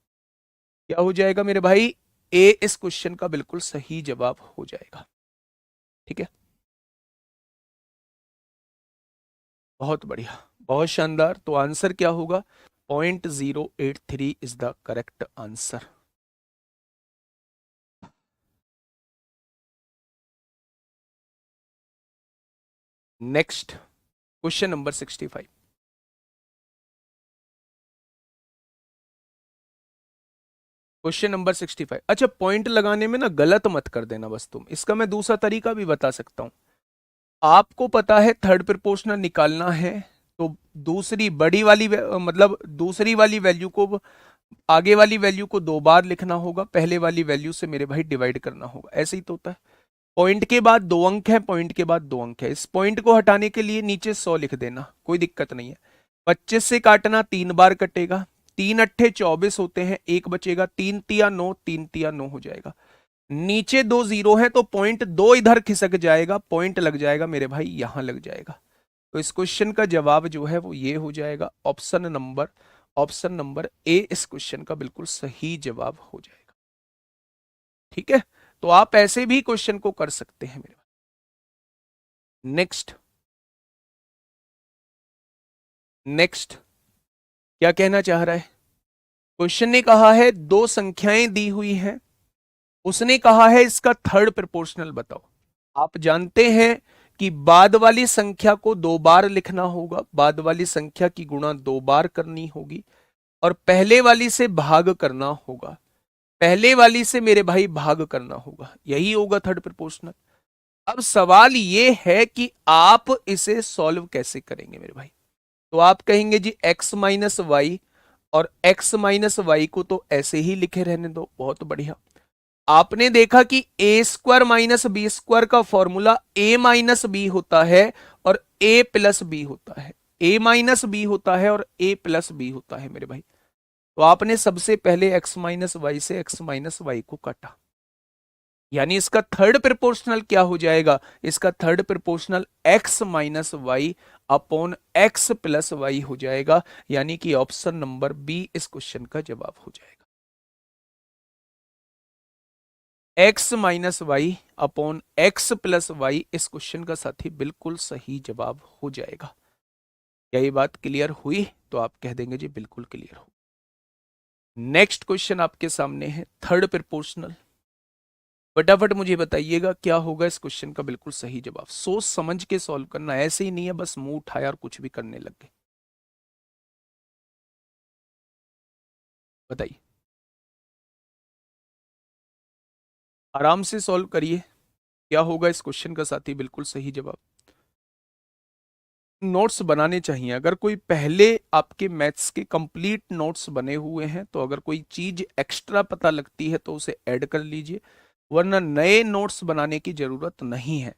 क्या हो जाएगा मेरे भाई? ए इस क्वेश्चन का बिल्कुल सही जवाब हो जाएगा। ठीक है, बहुत बढ़िया, बहुत शानदार। तो आंसर क्या होगा? 0.083 is the correct answer. Next question number 65। Question number 65, अच्छा पॉइंट लगाने में ना गलत मत कर देना बस तुम, इसका मैं दूसरा तरीका भी बता सकता हूं। आपको पता है थर्ड प्रोपोर्शनल निकालना है, तो दूसरी बड़ी वाली मतलब दूसरी वाली वैल्यू को, आगे वाली वैल्यू को दो बार लिखना होगा, पहले वाली वैल्यू से मेरे भाई डिवाइड करना होगा, ऐसे ही तो होता है। पॉइंट के बाद दो अंक है, पॉइंट के बाद दो अंक है, इस पॉइंट को हटाने के लिए नीचे 100 लिख देना, कोई दिक्कत नहीं है। 25 से काटना, 3 बार कटेगा, 3×8 = 24 होते हैं, एक बचेगा, 3×3 = 9, 3×3 = 9 हो जाएगा। नीचे दो जीरो है तो पॉइंट दो इधर खिसक जाएगा, पॉइंट लग जाएगा मेरे भाई यहां लग जाएगा। तो इस क्वेश्चन का जवाब जो है वो ये हो जाएगा, ऑप्शन नंबर ए इस क्वेश्चन का बिल्कुल सही जवाब हो जाएगा। ठीक है, तो आप ऐसे भी क्वेश्चन को कर सकते हैं मेरे भाई। नेक्स्ट, नेक्स्ट क्या कहना चाह रहा है? क्वेश्चन ने कहा है दो संख्याएं दी हुई हैं, उसने कहा है इसका थर्ड प्रपोर्शनल बताओ। आप जानते हैं कि बाद वाली संख्या को दो बार लिखना होगा, बाद वाली संख्या की गुणा दो बार करनी होगी और पहले वाली से भाग करना होगा, पहले वाली से मेरे भाई भाग करना होगा, यही होगा थर्ड प्रपोर्शनल। अब सवाल ये है कि आप इसे सॉल्व कैसे करेंगे मेरे भाई। तो आप कहेंगे जी x-y, और x-y को तो ऐसे ही लिखे रहने दो, बहुत बढ़िया। आपने देखा कि a² - b² का फॉर्मूला a-b होता है और a+b होता है, a-b होता है और a+b होता है मेरे भाई। तो आपने सबसे पहले x-y से x-y को काटा, यानी इसका थर्ड प्रोपोर्शनल क्या हो जाएगा? इसका थर्ड प्रोपोर्शनल x-y/x+y हो जाएगा, यानी कि ऑप्शन नंबर बी इस क्वेश्चन का जवाब हो जाएगा। x minus Y upon x plus Y इस क्वेश्चन का साथी बिल्कुल सही जवाब हो जाएगा। क्या ये बात क्लियर हुई? तो आप कह देंगे जी बिल्कुल क्लियर हो। नेक्स्ट क्वेश्चन आपके सामने है थर्ड प्रोपोर्शनल। फटाफट मुझे बताइएगा क्या होगा इस क्वेश्चन का बिल्कुल सही जवाब। सोच समझ के सॉल्व करना, ऐसे ही नहीं है बस मुंह उठाया और कुछ भी करने लग गए। बताइए, आराम से सॉल्व करिए। क्या होगा इस क्वेश्चन का साथी बिल्कुल सही जवाब। नोट्स बनाने चाहिए। अगर कोई पहले आपके मैथ्स के कंप्लीट नोट्स बने हुए हैं तो अगर कोई चीज एक्स्ट्रा पता लगती है तो उसे ऐड कर लीजिए, वरना नए नोट्स बनाने की जरूरत नहीं है।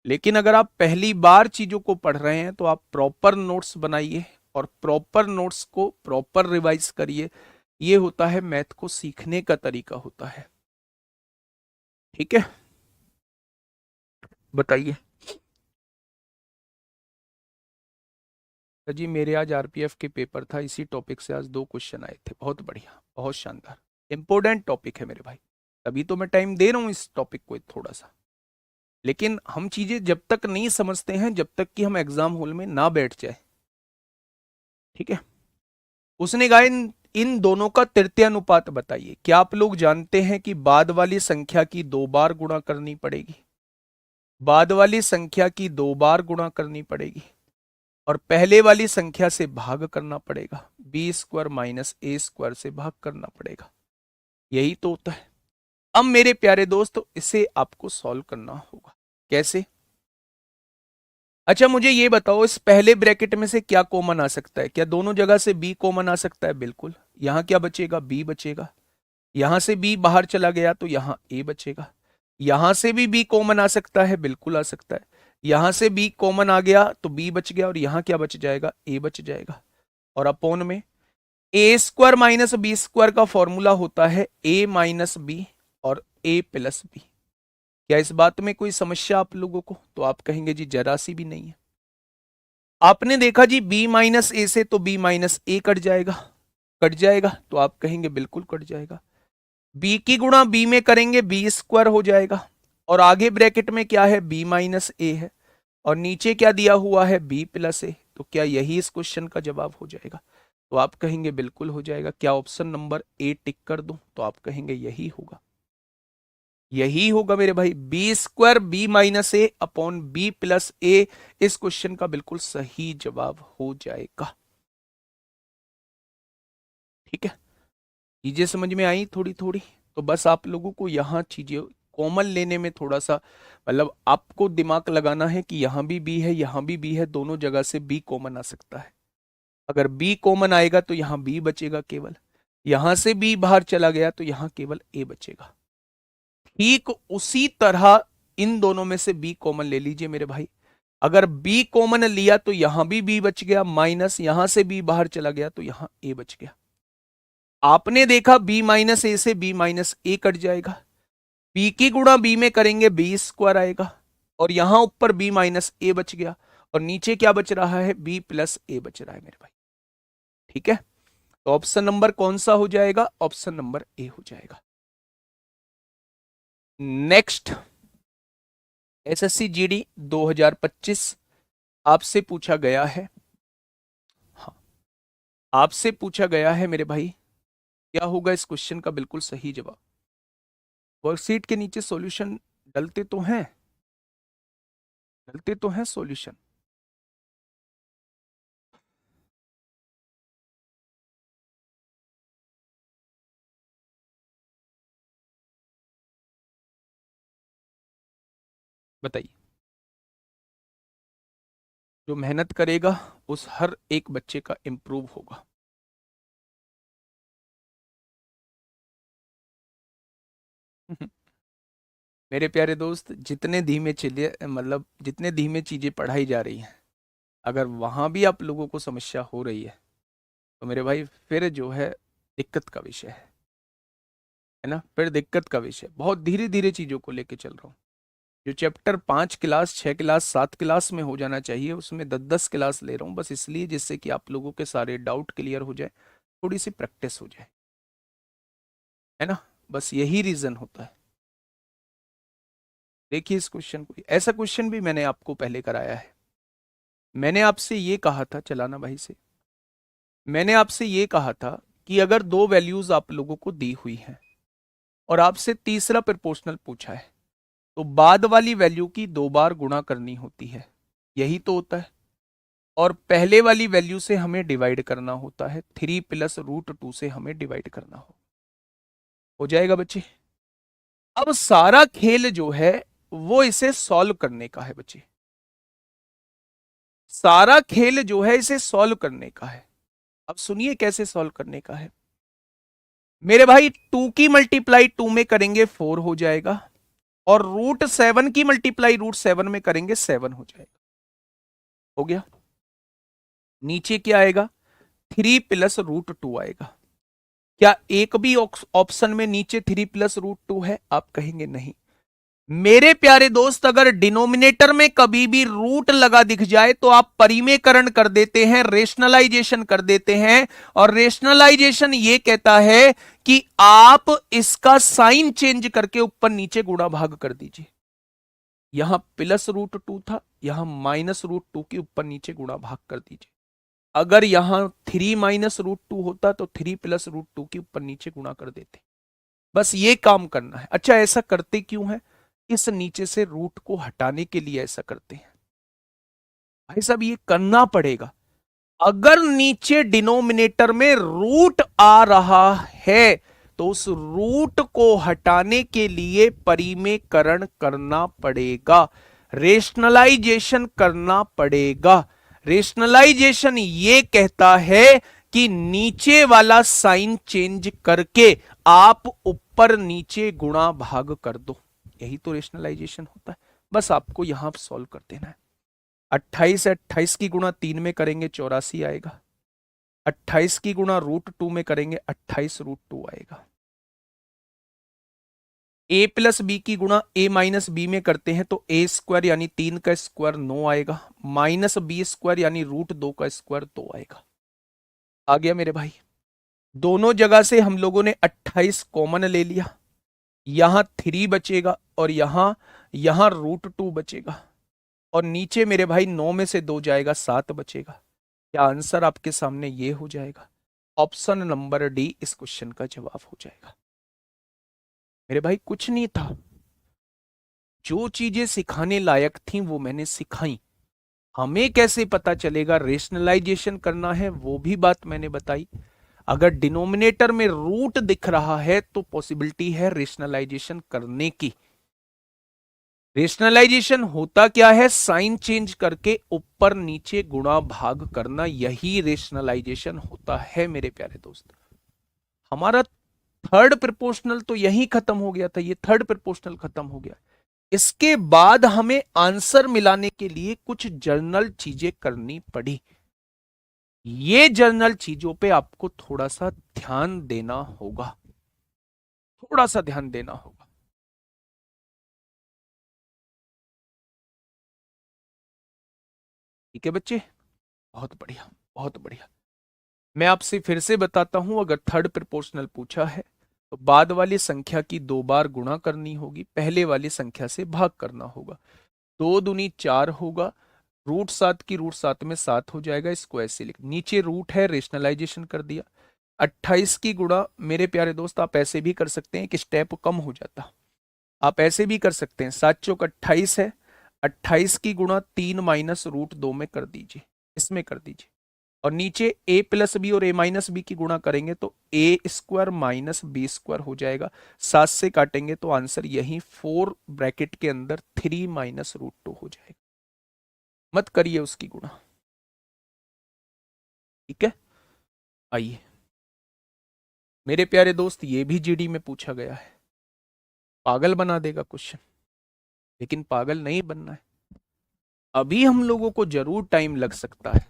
लेकिन अगर आप पहली बार चीजों को पढ़ रहे हैं तो आप प्रॉपर नोट्स बनाइए और प्रॉपर नोट्स को प्रॉपर रिवाइज करिए। ये होता है मैथ को सीखने का तरीका होता है। ठीक है, बताइए। जी मेरे आज आरपीएफ के पेपर था, इसी टॉपिक से आज 2 क्वेश्चन आए थे। बहुत बढ़िया, बहुत शानदार, इंपॉर्टेंट टॉपिक है मेरे भाई। तभी तो मैं टाइम दे रहा हूं इस टॉपिक को थोड़ा सा। लेकिन हम चीजें जब तक नहीं समझते हैं जब तक कि हम एग्जाम हॉल में ना बैठ जाए। ठीक है, उसने कहा इन दोनों का तृतीय अनुपात बताइए। क्या आप लोग जानते हैं कि बाद वाली संख्या की 2 बार गुणा करनी पड़ेगी? बाद वाली संख्या की 2 बार गुणा करनी पड़ेगी और पहले वाली संख्या से भाग करना पड़ेगा। बी स्क्वायर माइनस ए स्क्वायर से भाग करना पड़ेगा। यही तो होता है। अब मेरे प्यारे दोस्त इसे आपको सॉल्व करना होगा। कैसे? अच्छा मुझे ये बताओ, इस पहले ब्रैकेट में से क्या कॉमन आ सकता है? क्या दोनों जगह से बी कॉमन आ सकता है? बिल्कुल। यहां क्या बचेगा? बी बचेगा। यहां से बी बाहर चला गया तो यहां ए बचेगा। यहां से भी बी कॉमन आ सकता है, बिल्कुल आ सकता है। यहां से बी कॉमन आ गया तो बी बच गया और यहां क्या बच जाएगा? ए बच जाएगा। और अपोन में ए स्क्वायर माइनस बी स्क्वायर का फॉर्मूला होता है ए माइनस बी और ए प्लस बी। क्या इस बात में कोई समस्या आप लोगों को? तो आप कहेंगे जी जरा सी भी नहीं है। आपने देखा जी बी माइनस ए से तो बी माइनस ए कट जाएगा, कट जाएगा। तो आप कहेंगे बिल्कुल कट जाएगा। बी की गुणा बी में करेंगे बी स्क्वायर हो जाएगा। और आगे ब्रैकेट में क्या है? बी माइनस ए है और नीचे क्या दिया हुआ है? बी प्लस ए। तो क्या यही इस क्वेश्चन का जवाब हो जाएगा? तो आप कहेंगे बिल्कुल हो जाएगा। क्या ऑप्शन नंबर ए टिक कर दूं? तो आप कहेंगे यही होगा, यही होगा मेरे भाई। बी स्क्वायर बी माइनस ए अपॉन बी प्लस ए इस क्वेश्चन का बिल्कुल सही जवाब हो जाएगा। ठीक है, चीजें समझ में आई थोड़ी थोड़ी? तो बस आप लोगों को यहाँ चीजें कॉमन लेने में थोड़ा सा मतलब आपको दिमाग लगाना है कि यहाँ भी बी है, यहाँ भी बी है, दोनों जगह से बी कॉमन आ सकता है। अगर बी कॉमन आएगा तो यहाँ बी बचेगा केवल, यहां से बी बाहर चला गया तो यहाँ केवल ए बचेगा। ठीक उसी तरह इन दोनों में से बी कॉमन ले लीजिए मेरे भाई। अगर बी कॉमन लिया तो यहां भी बी बच गया, माइनस यहां से बी बाहर चला गया तो यहां ए बच गया। आपने देखा बी माइनस ए से बी माइनस ए कट जाएगा। बी की गुणा बी में करेंगे बी स्क्वायर आएगा और यहां ऊपर बी माइनस ए बच गया और नीचे क्या बच रहा है? बी प्लस ए बच रहा है मेरे भाई। ठीक है, तो ऑप्शन नंबर कौन सा हो जाएगा? ऑप्शन नंबर ए हो जाएगा। नेक्स्ट, एसएससी जीडी 2025 आपसे पूछा गया है। हाँ, आपसे पूछा गया है मेरे भाई, क्या होगा इस क्वेश्चन का बिल्कुल सही जवाब? वर्कशीट के नीचे सॉल्यूशन डलते तो हैं, डलते तो हैं सॉल्यूशन। बताइए। जो मेहनत करेगा उस हर एक बच्चे का इंप्रूव होगा। मेरे प्यारे दोस्त, जितने धीमे चलिए मतलब जितने धीमे चीजें पढ़ाई जा रही हैं, अगर वहां भी आप लोगों को समस्या हो रही है तो मेरे भाई फिर जो है दिक्कत का विषय है ना? फिर दिक्कत का विषय। बहुत धीरे धीरे चीजों को लेके चल रहा हूँ। जो चैप्टर 5 क्लास 6 क्लास 7 क्लास में हो जाना चाहिए उसमें 10 10 क्लास ले रहा हूँ, बस इसलिए जिससे कि आप लोगों के सारे डाउट क्लियर हो जाए, थोड़ी सी प्रैक्टिस हो जाए, है ना? बस यही रीजन होता है। देखिए इस क्वेश्चन को, ऐसा क्वेश्चन भी मैंने आपको पहले कराया है। मैंने आपसे ये कहा था, चलाना भाई से, मैंने आपसे ये कहा था कि अगर दो वैल्यूज आप लोगों को दी हुई हैं और आपसे तीसरा प्रोपोर्शनल पूछा है तो बाद वाली वैल्यू की दो बार गुणा करनी होती है, यही तो होता है। और पहले वाली वैल्यू से हमें डिवाइड करना होता है, 3 + √2 से हमें डिवाइड करना हो जाएगा बच्चे। अब सारा खेल जो है वो इसे सॉल्व करने का है बच्चे, सारा खेल जो है इसे सॉल्व करने का है। अब सुनिए कैसे सॉल्व करने का है मेरे भाई। 2 की मल्टीप्लाई 2 में करेंगे 4 हो जाएगा, और √7 की मल्टीप्लाई √7 में करेंगे 7 हो जाएगा। हो गया। नीचे क्या आएगा, 3 + √2 आएगा। क्या एक भी ऑप्शन में नीचे 3 + √2 है? आप कहेंगे नहीं। मेरे प्यारे दोस्त, अगर डिनोमिनेटर में कभी भी रूट लगा दिख जाए तो आप परिमेयकरण कर देते हैं, रेशनलाइजेशन कर देते हैं। और रेशनलाइजेशन ये कहता है कि आप इसका साइन चेंज करके ऊपर नीचे गुणा भाग कर दीजिए। यहां +√2 था, यहां -√2 के ऊपर नीचे गुणा भाग कर दीजिए। अगर यहां 3 - √2 होता तो 3 + √2 के ऊपर नीचे गुणा कर देते। बस ये काम करना है। अच्छा, ऐसा करते क्यों है? इस नीचे से रूट को हटाने के लिए ऐसा करते हैं भाई साहब, ये करना पड़ेगा। अगर नीचे डिनोमिनेटर में रूट आ रहा है तो उस रूट को हटाने के लिए परिमेयकरण करना पड़ेगा, रेशनलाइजेशन करना पड़ेगा। रेशनलाइजेशन ये कहता है कि नीचे वाला साइन चेंज करके आप ऊपर नीचे गुणा भाग कर दो, यही तो रेशनलाइजेशन होता है। बस आपको यहां सॉल्व कर देना है। 28 है, 28 की गुणा 3 में करेंगे 84 आएगा। 28 की गुणा √2 में करेंगे 28 √2 आएगा। a+b की गुणा a-b में करते हैं तो a² यानी 3 का स्क्वायर 9 आएगा, -b² यानी √2 का स्क्वायर 2 आएगा। आ गया मेरे भाई। दोनों जगह से हम लोगों ने 28 कॉमन ले लिया, यहां 3 बचेगा और यहां √2 बचेगा, और नीचे मेरे भाई 9 में से 2 जाएगा 7 बचेगा। क्या आंसर आपके सामने ये हो जाएगा? ऑप्शन नंबर डी इस क्वेश्चन का जवाब हो जाएगा। मेरे भाई कुछ नहीं था, जो चीजें सिखाने लायक थी वो मैंने सिखाई। हमें कैसे पता चलेगा रेशनलाइजेशन करना है, वो भी बात मैंने बताई। अगर डिनोमिनेटर में रूट दिख रहा है तो पॉसिबिलिटी है रेशनलाइजेशन करने की। रेशनलाइजेशन होता क्या है? साइन चेंज करके ऊपर नीचे गुणा भाग करना, यही रेशनलाइजेशन होता है मेरे प्यारे दोस्त। हमारा थर्ड प्रोपोर्शनल तो यही खत्म हो गया था, ये थर्ड प्रोपोर्शनल खत्म हो गया। इसके बाद हमें आंसर मिलाने के लिए कुछ जर्नल चीजें करनी पड़ी। ये जर्नल चीजों पे आपको थोड़ा सा ध्यान देना होगा, थोड़ा सा ध्यान देना होगा। ठीक है बच्चे, बहुत बढ़िया, बहुत बढ़िया। मैं आपसे फिर से बताता हूं, अगर थर्ड प्रोपोर्शनल पूछा है तो बाद वाली संख्या की दो बार गुणा करनी होगी, पहले वाली संख्या से भाग करना होगा। 2 दूनी 4 होगा, √7 की √7 में 7 हो जाएगा, इसको ऐसे लिख, नीचे रूट है, रेशनलाइजेशन कर दिया। 28 की गुणा मेरे प्यारे दोस्त आप ऐसे भी कर सकते हैं, एक स्टेप कम हो जाता, आप ऐसे भी कर सकते हैं। 7 चौक 28 है, 28 की गुणा 3 - √2 में कर दीजिए, इसमें कर दीजिए। और नीचे a+b और a-b की गुणा करेंगे तो a² - b² हो जाएगा। 7 से काटेंगे तो आंसर यही 4 ब्रैकेट के अंदर 3 - √2 हो जाएगा। मत करिए उसकी गुणा, ठीक है। आइए मेरे प्यारे दोस्त, ये भी जीडी में पूछा गया है, पागल बना देगा क्वेश्चन, लेकिन पागल नहीं बनना है। अभी हम लोगों को जरूर टाइम लग सकता है,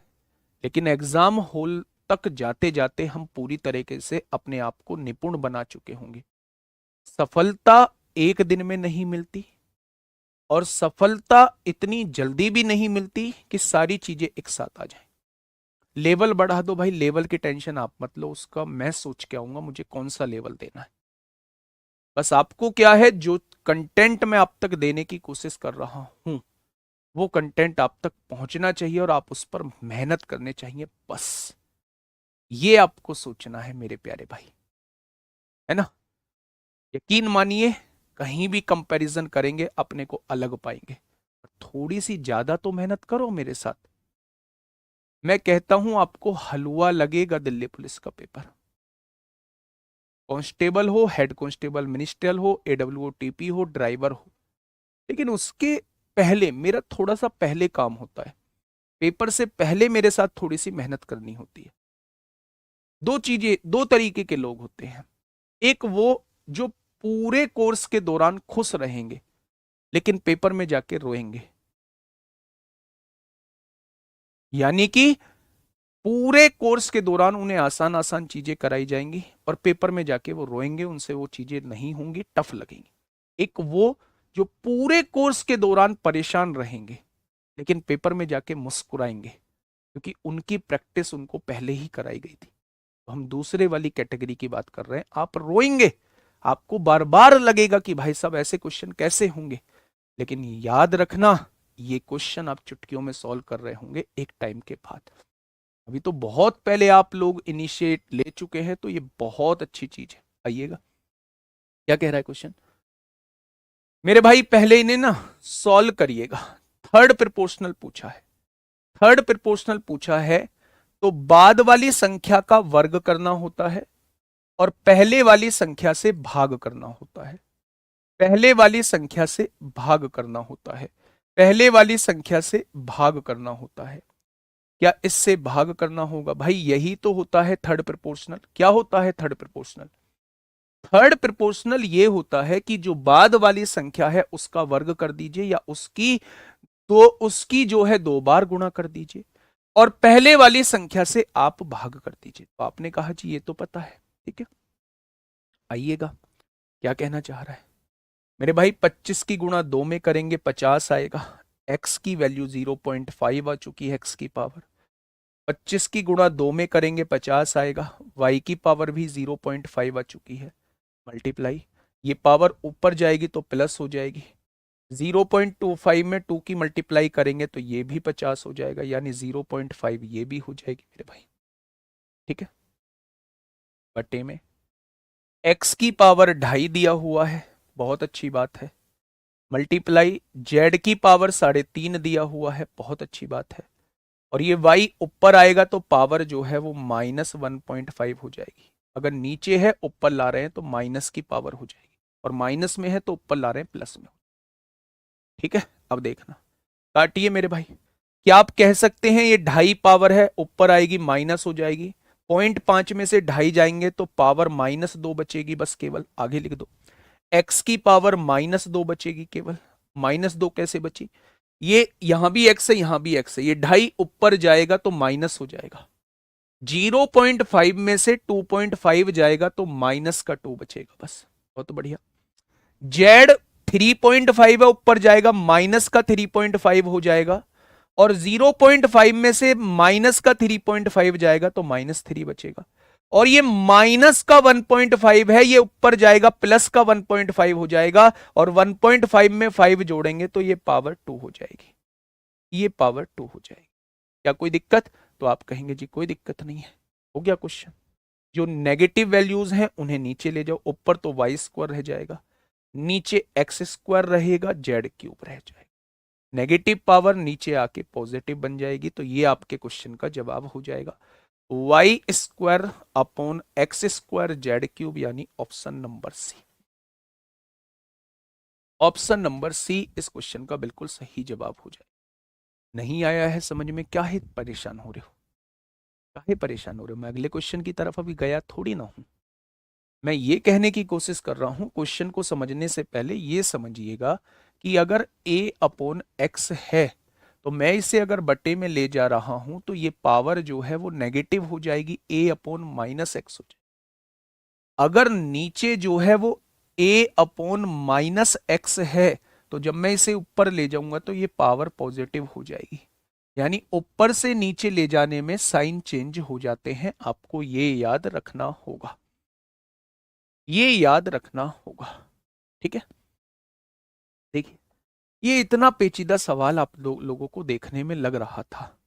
लेकिन एग्जाम हॉल तक जाते जाते हम पूरी तरीके से अपने आप को निपुण बना चुके होंगे। सफलता एक दिन में नहीं मिलती, और सफलता इतनी जल्दी भी नहीं मिलती कि सारी चीजें एक साथ आ जाएं। लेवल बढ़ा दो भाई, लेवल की टेंशन आप मत लो, उसका मैं सोच के आऊंगा मुझे कौन सा लेवल देना है। बस आपको क्या है, जो कंटेंट मैं आप तक देने की कोशिश कर रहा हूं वो कंटेंट आप तक पहुंचना चाहिए और आप उस पर मेहनत करने चाहिए, बस ये आपको सोचना है मेरे प्यारे भाई, है ना। यकीन मानिए, कहीं भी कंपैरिजन करेंगे अपने को अलग पाएंगे। थोड़ी सी ज्यादा तो मेहनत करो मेरे साथ। मैं कहता हूं आपको हलवा लगेगा दिल्ली पुलिस का पेपर। कांस्टेबल हो, हेड कांस्टेबल, मिनिस्ट्रियल हो, एडब्ल्यू टीपी हो, ड्राइवर हो, लेकिन उसके पहले मेरा थोड़ा सा पहले काम होता है। पेपर से पहले मेरे साथ थोड़ी सी मेहनत करनी होती है। दो चीजें, दो तरीके के लोग होते हैं। एक वो जो पूरे कोर्स के दौरान खुश रहेंगे लेकिन पेपर में जाके रोएंगे, यानी कि पूरे कोर्स के दौरान उन्हें आसान आसान चीजें कराई जाएंगी और पेपर में जाके वो रोएंगे, उनसे वो चीजें नहीं होंगी, टफ लगेंगी। एक वो जो पूरे कोर्स के दौरान परेशान रहेंगे लेकिन पेपर में जाके मुस्कुराएंगे क्योंकि उनकी प्रैक्टिस उनको पहले ही कराई गई थी। तो हम दूसरे वाली कैटेगरी की बात कर रहे हैं। आप रोएंगे, आपको बार बार लगेगा कि भाई साहब ऐसे क्वेश्चन कैसे होंगे, लेकिन याद रखना ये क्वेश्चन आप चुटकियों में सॉल्व कर रहे होंगे एक टाइम के बाद। अभी तो बहुत पहले आप लोग इनिशिएट ले चुके हैं, तो ये बहुत अच्छी चीज है। आइएगा, क्या कह रहा है क्वेश्चन मेरे भाई, पहले इन्हें ना सॉल्व करिएगा। थर्ड प्रोपोर्शनल पूछा है, थर्ड प्रोपोर्शनल पूछा है, तो बाद वाली संख्या का वर्ग करना होता है और पहले वाली संख्या से भाग करना होता है। पहले वाली संख्या से भाग करना होता है, पहले वाली संख्या से भाग करना होता है। क्या इससे भाग करना होगा भाई? यही तो होता है थर्ड प्रोपोर्शनल। क्या होता है थर्ड प्रोपोर्शनल? थर्ड प्रोपोर्शनल ये होता है कि जो बाद वाली संख्या है उसका वर्ग कर दीजिए या उसकी जो है दो बार गुणा कर दीजिए और पहले वाली संख्या से आप भाग कर दीजिए। तो आपने कहा जी ये तो पता है, ठीक है। आइएगा, क्या कहना चाह रहा है मेरे भाई? 25 की गुणा 2 में करेंगे 50 आएगा। x की वैल्यू 0.5 आ चुकी है, x की पावर। 25 की गुणा 2 में करेंगे 50 आएगा, y की पावर भी 0.5 आ चुकी है। मल्टीप्लाई, ये पावर ऊपर जाएगी तो प्लस हो जाएगी। 0.25 में 2 की मल्टीप्लाई करेंगे तो ये भी 50 हो जाएगा, यानी 0.5 ये भी हो जाएगी मेरे भाई, ठीक है। बटे में x की पावर 2.5 दिया हुआ है, बहुत अच्छी बात है। मल्टीप्लाई z की पावर 3.5 दिया हुआ है, बहुत अच्छी बात है। और ये y ऊपर आएगा तो पावर जो है वो -1.5 हो जाएगी। अगर नीचे है ऊपर ला रहे हैं तो माइनस की पावर हो जाएगी, और माइनस में है तो ऊपर ला रहे हैं प्लस में, ठीक है। अब देखना, काटिए मेरे भाई। क्या आप कह सकते हैं ये 2.5 पावर है, ऊपर आएगी माइनस हो जाएगी, 0.5 में से 2.5 जाएंगे तो पावर -2 बचेगी, बस केवल आगे लिख दो। x की पावर -2 बचेगी केवल। -2 कैसे बची? ये यहां भी x है, यहां भी x है, ये 2.5 ऊपर जाएगा तो माइनस हो जाएगा। 0.5 में से 2.5 जाएगा तो माइनस का 2 बचेगा, बस। बहुत बढ़िया। z 3.5 है, ऊपर जाएगा माइनस का 3.5 हो जाएगा, और 0.5 में से माइनस का 3.5 जाएगा तो -3 बचेगा। और ये माइनस का 1.5 है, ये ऊपर जाएगा प्लस का 1.5 हो जाएगा, और 1.5 में 5 जोड़ेंगे तो ये पावर 2 हो जाएगी, ये पावर 2 हो जाएगी। क्या कोई दिक्कत? तो आप कहेंगे जी कोई दिक्कत नहीं है, हो गया क्वेश्चन। जो नेगेटिव वैल्यूज हैं उन्हें नीचे ले जाओ, ऊपर तो y² रह जाएगा, नीचे x² रहेगा, z³ रह जाएगा। नेगेटिव पावर नीचे आके पॉजिटिव बन जाएगी, तो ये आपके क्वेश्चन का जवाब हो जाएगा y² अपॉन x², z³, यानी option number C. Option number C इस क्वेश्चन का बिल्कुल सही जवाब हो जाएगा। नहीं आया है समझ में? क्या है परेशान हो रहे हो? काहे परेशान हो रहे हो? मैं अगले क्वेश्चन की तरफ अभी गया थोड़ी ना हूं। मैं ये कहने की कोशिश कर रहा हूं, क्वेश्चन को समझने से पहले ये समझिएगा कि अगर a अपॉन x है तो मैं इसे अगर बटे में ले जा रहा हूं तो ये पावर जो है वो नेगेटिव हो जाएगी, a अपॉन -x हो जाएगी। अगर नीचे जो है वो a अपॉन -x है तो जब मैं इसे ऊपर ले जाऊंगा तो ये पावर पॉजिटिव हो जाएगी। यानी ऊपर से नीचे ले जाने में साइन चेंज हो जाते हैं, आपको ये याद रखना होगा। ये याद रखना होगा। ठीक है, देखिए ये इतना पेचीदा सवाल आप लोगों को देखने में लग रहा था।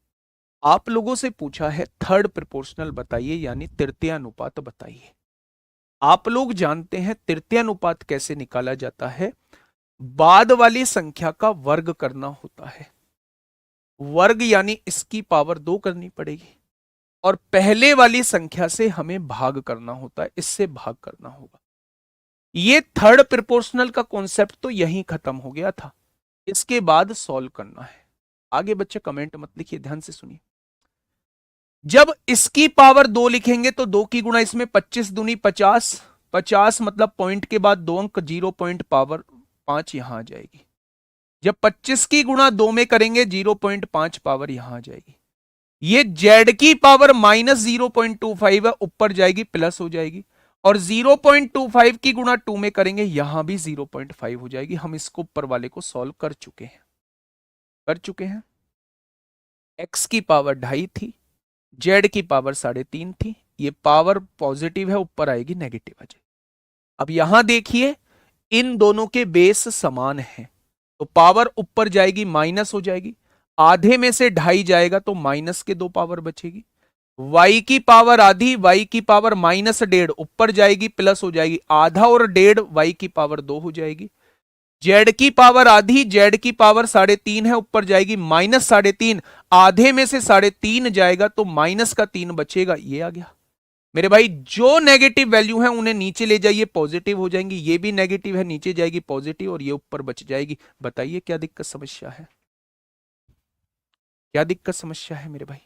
आप लोगों से पूछा है थर्ड प्रोपोर्शनल बताइए, यानी तृतीयानुपात बताइए। आप लोग जानते हैं तृतीयानुपात कैसे निकाला जाता है, बाद वाली संख्या का वर्ग करना होता है। वर्ग यानी इसकी पावर 2 करनी पड़ेगी, और पहले वाली संख्या से हमें भाग करना होता है, इससे भाग करना होगा। ये थर्ड प्रोपोर्शनल का कॉन्सेप्ट तो यहीं खत्म हो गया था, इसके बाद सॉल्व करना है। आगे बच्चे कमेंट मत लिखिए, ध्यान से सुनिए। जब इसकी पावर 2 लिखेंगे तो 2 की गुणा इसमें 25 दूनी 50, 50 मतलब पॉइंट के बाद 2 अंक, 0 पॉइंट पावर 5 यहां आ जाएगी। जब 25 की गुणा 2 में करेंगे 0.5 पावर यहां आ जाएगी। ये जेड की पावर -0.25 है, ऊपर जाएगी प्लस हो जाएगी, और 0.25 की गुणा 2 में करेंगे यहां भी 0.5 हो जाएगी। हम इसको ऊपर वाले को सॉल्व कर चुके हैं, एक्स की पावर 2.5 थी, जेड की पावर 3.5 थी, ये पावर पॉजिटिव है, ऊपर आएगी नेगेटिव आ जाएगी। अब यहां देखिए इन दोनों के बेस समान हैं, तो पावर ऊपर जाएगी माइनस हो जाएगी, आधे में से 2.5 जाएगा तो माइनस के 2 पावर बचेगी। y की पावर आधी, y की पावर -1.5 ऊपर जाएगी प्लस हो जाएगी, आधा और 1.5 y की पावर 2 हो जाएगी। z की पावर आधी, z की पावर 3.5 है, ऊपर जाएगी -3.5, आधे में से 3.5 जाएगा तो -3 बचेगा, ये आ गया। मेरे भाई जो नेगेटिव वैल्यू है उन्हें नीचे ले जाइए, पॉजिटिव हो जाएंगी। ये भी नेगेटिव है, नीचे जाएगी पॉजिटिव, और ये ऊपर बच जाएगी। बताइए क्या दिक्कत समस्या है, क्या दिक्कत समस्या है मेरे भाई।